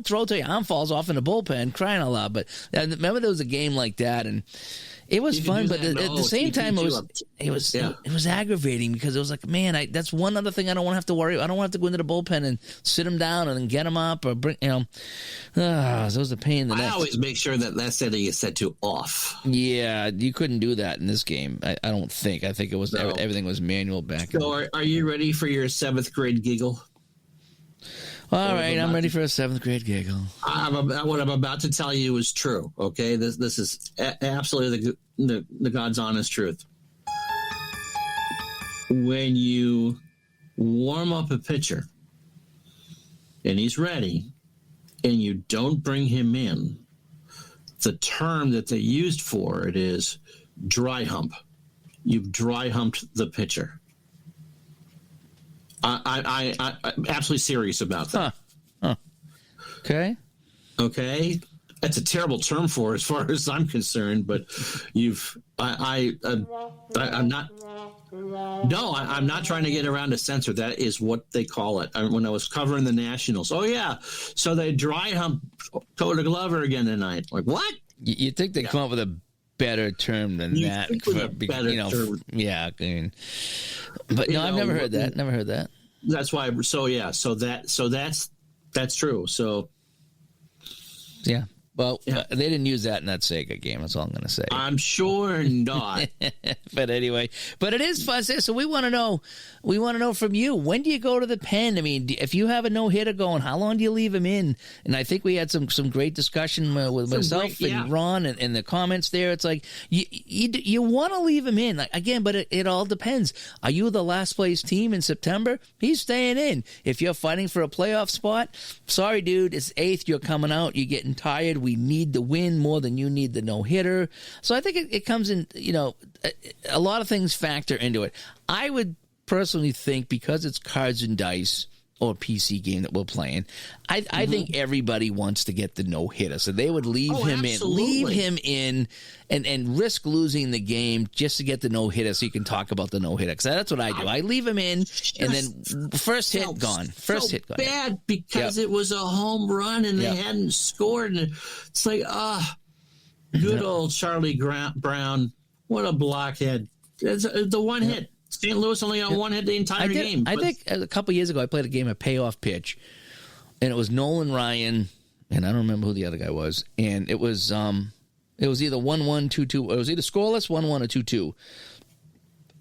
Speaker 1: throw till your arm falls off in the bullpen, crying out loud. But I remember there was a game like that, and it was fun, but at the same time, it was aggravating because it was like, man, that's one other thing I don't want to have to worry. I don't want to have to go into the bullpen and sit him down and then get him up or bring, so it was a pain in the neck.
Speaker 2: I always make sure that setting is set to off.
Speaker 1: Yeah, you couldn't do that in this game. I don't think. I think it was everything was manual back.
Speaker 2: So are you ready for your 7th grade giggle?
Speaker 1: All right, I'm ready for a 7th grade giggle.
Speaker 2: What I'm about to tell you is true, okay? This is absolutely the God's honest truth. When you warm up a pitcher and he's ready and you don't bring him in, the term that they used for it is dry hump. You've dry humped the pitcher. I'm absolutely serious about that.
Speaker 1: Huh. Okay.
Speaker 2: That's a terrible term for as far as I'm concerned, but I'm not. No, I'm not trying to get around to censor. That is what they call it. When I was covering the Nationals, oh yeah, so they dry hump Cody Glover again tonight. Like what?
Speaker 1: You think they come up with a better term than that? Term. Yeah. I mean, but no, I've never heard that. Never heard that.
Speaker 2: That's why. So yeah. So that's true. So
Speaker 1: yeah. Well, they didn't use that in that Sega game. That's all I'm going to say.
Speaker 2: I'm sure not.
Speaker 1: But anyway, it is fun. So we want to know from you, when do you go to the pen? I mean, if you have a no-hitter going, how long do you leave him in? And I think we had some great discussion with myself and Ron and the comments there. It's like you want to leave him in. Like, again, but it all depends. Are you the last place team in September? He's staying in. If you're fighting for a playoff spot, sorry, dude, it's 8th. You're coming out. You're getting tired. We need the win more than you need the no-hitter. So I think it comes in, a lot of things factor into it. I would personally think because it's cards and dice or PC game that we're playing, I think everybody wants to get the no-hitter. So they would leave him in and risk losing the game just to get the no-hitter so you can talk about the no-hitter. Because that's what I do. I leave him in and then first hit gone. Hit gone.
Speaker 2: Bad because it was a home run and they hadn't scored. And it's like, good old Charlie Brown. What a blockhead. It's the one hit. St. Louis only got one hit the entire game.
Speaker 1: I think a couple years ago I played a game of Payoff Pitch, and it was Nolan Ryan, and I don't remember who the other guy was, and it was either 1-1, 2-2. It was either scoreless 1-1 or 2-2,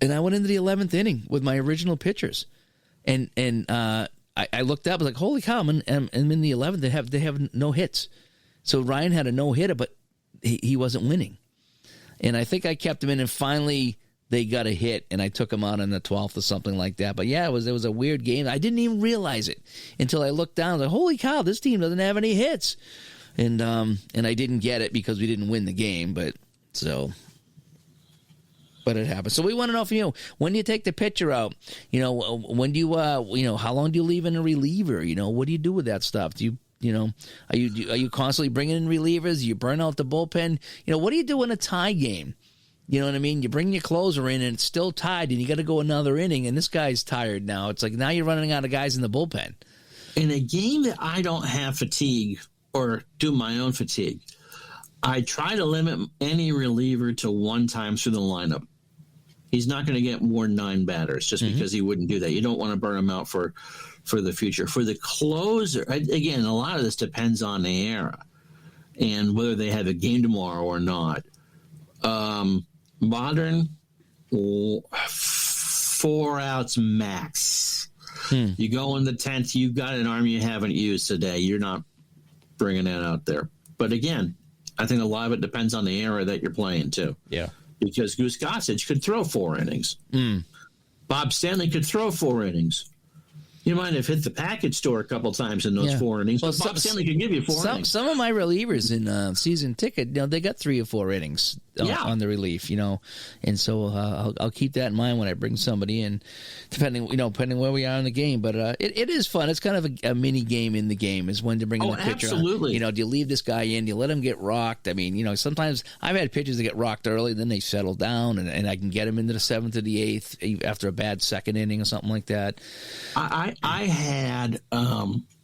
Speaker 1: and I went into the 11th inning with my original pitchers, and I looked up, I was like, holy cow! I'm in the 11th. They have no hits, so Ryan had a no hitter, but he wasn't winning, and I think I kept him in, and finally they got a hit, and I took him out on the 12th or something like that. But yeah, it was a weird game. I didn't even realize it until I looked down. I was like, holy cow, this team doesn't have any hits. And I didn't get it because we didn't win the game. But it happened. So we want to know from you, when do you take the pitcher out? When do you, how long do you leave in a reliever? What do you do with that stuff? Do you, are you constantly bringing in relievers? Do you burn out the bullpen? What do you do in a tie game? You know what I mean? You bring your closer in and it's still tied and you got to go another inning and this guy's tired now. It's like now you're running out of guys in the bullpen.
Speaker 2: In a game that I don't have fatigue or do my own fatigue, I try to limit any reliever to one time through the lineup. He's not going to get more than 9 batters just because he wouldn't do that. You don't want to burn him out for the future. For the closer, again, a lot of this depends on the era and whether they have a game tomorrow or not. Modern, 4 outs max. You go in the 10th, you've got an arm you haven't used today. You're not bringing that out there. But again, I think a lot of it depends on the era that you're playing too.
Speaker 1: Yeah.
Speaker 2: Because Goose Gossage could throw 4 innings. Bob Stanley could throw 4 innings. You might have hit the package store a couple times in those 4 innings. Well, Bob Stanley can give you 4 innings.
Speaker 1: Some of my relievers in season ticket, they got 3 or 4 innings on the relief, and so I'll keep that in mind when I bring somebody in, depending where we are in the game. But it is fun. It's kind of a mini game in the game is when to bring in the pitcher.
Speaker 2: Absolutely.
Speaker 1: Do you leave this guy in? Do you let him get rocked? I mean, sometimes I've had pitchers that get rocked early, then they settle down, and I can get them into the 7th or the 8th after a bad second inning or something like that.
Speaker 2: I had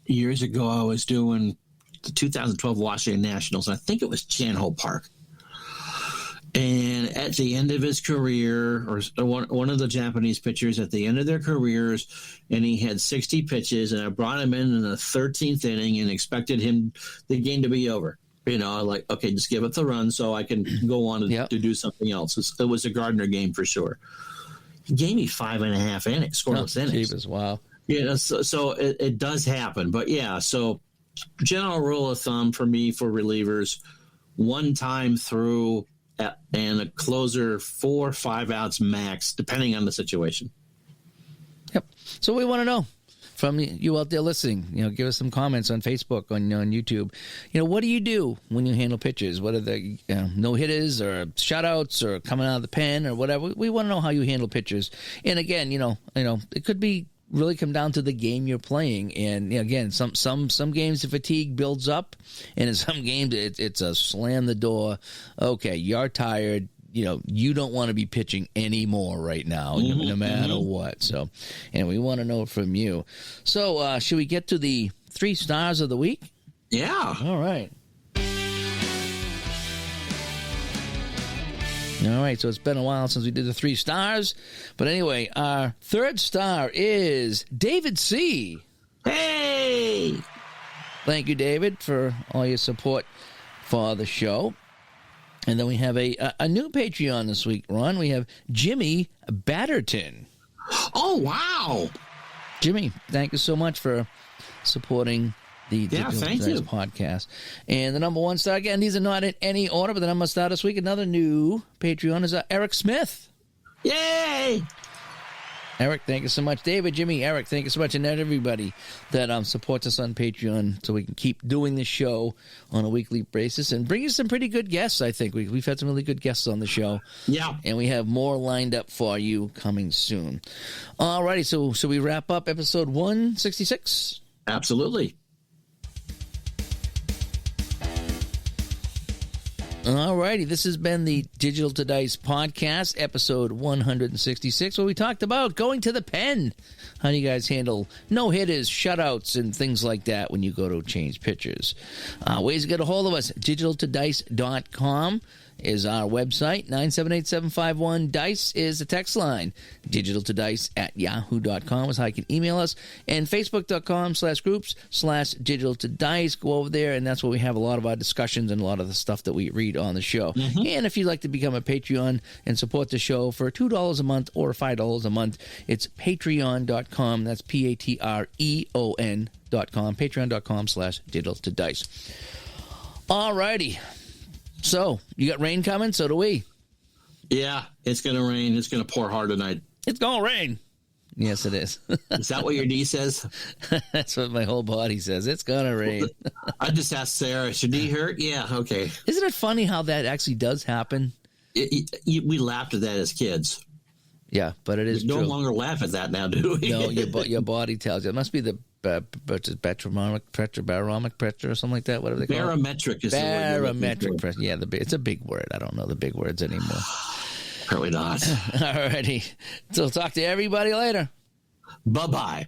Speaker 2: years ago, I was doing the 2012 Washington Nationals, and I think it was Chan Ho Park. And at the end of his career, or one of the Japanese pitchers at the end of their careers, and he had 60 pitches, and I brought him in the 13th inning and expected the game to be over. Like, okay, just give it the run so I can go on to do something else. It was a Gardner game for sure. He gave me 5.5 innings, scoreless innings.
Speaker 1: Jeebus, wow.
Speaker 2: So it does happen. But, so general rule of thumb for me for relievers, 1 time through and a closer 4 or 5 outs max, depending on the situation.
Speaker 1: Yep. So we want to know from you out there listening. Give us some comments on Facebook, on YouTube. What do you do when you handle pitches? What are the no hitters or shutouts or coming out of the pen or whatever? We want to know how you handle pitches. And again, it could be really come down to the game you're playing. And again, some games the fatigue builds up, and in some games it's a slam the door. Okay, you're tired. You don't want to be pitching anymore right now, no matter what. So, and we want to know from you. So, should we get to the 3 stars of the week?
Speaker 2: Yeah.
Speaker 1: All right. All right, so it's been a while since we did the 3 stars. But anyway, our 3rd star is David C.
Speaker 2: Hey!
Speaker 1: Thank you, David, for all your support for the show. And then we have a new Patreon this week, Ron. We have Jimmy Batterton.
Speaker 2: Oh, wow.
Speaker 1: Jimmy, thank you so much for supporting the
Speaker 2: thank you.
Speaker 1: podcast. And the number 1 star, again, these are not in any order, but the number 1 star this week, another new Patreon is Eric Smith.
Speaker 2: Yay!
Speaker 1: Eric, thank you so much. David, Jimmy, Eric, thank you so much. And everybody that supports us on Patreon so we can keep doing this show on a weekly basis and bring you some pretty good guests, I think. We've had some really good guests on the show.
Speaker 2: Yeah.
Speaker 1: And we have more lined up for you coming soon. All righty, so should we wrap up episode 166?
Speaker 2: Absolutely.
Speaker 1: All righty, this has been the Digital to Dice podcast, episode 166, where we talked about going to the pen. How do you guys handle no-hitters, shutouts, and things like that when you go to change pitchers? Ways to get a hold of us, digitaltodice.com is our website. 978-751-DICE is the text line. digitaltodice@yahoo.com is how you can email us. And facebook.com/groups/digitaltodice. Go over there, and that's where we have a lot of our discussions and a lot of the stuff that we read on the show. Mm-hmm. And if you'd like to become a Patreon and support the show for $2 a month or $5 a month, it's patreon.com. That's patreon.com. Patreon.com/digitaltodice. All righty. So, you got rain coming? So do we.
Speaker 2: Yeah, it's going to rain. It's going to pour hard tonight.
Speaker 1: It's going to rain. Yes, it is.
Speaker 2: Is that what your knee says?
Speaker 1: That's what my whole body says. It's going to rain.
Speaker 2: I just asked Sarah, is your knee hurt? Yeah, okay.
Speaker 1: Isn't it funny how that actually does happen?
Speaker 2: We laughed at that as kids.
Speaker 1: Yeah, but it is
Speaker 2: we no longer laugh at that now, do we?
Speaker 1: No, your body tells you. It must be the barometric pressure or something like that. Whatever they call it.
Speaker 2: Barometric is
Speaker 1: barometric pressure. Yeah, it's a big word. I don't know the big words anymore.
Speaker 2: Apparently not.
Speaker 1: All righty. So talk to everybody later.
Speaker 2: Bye-bye.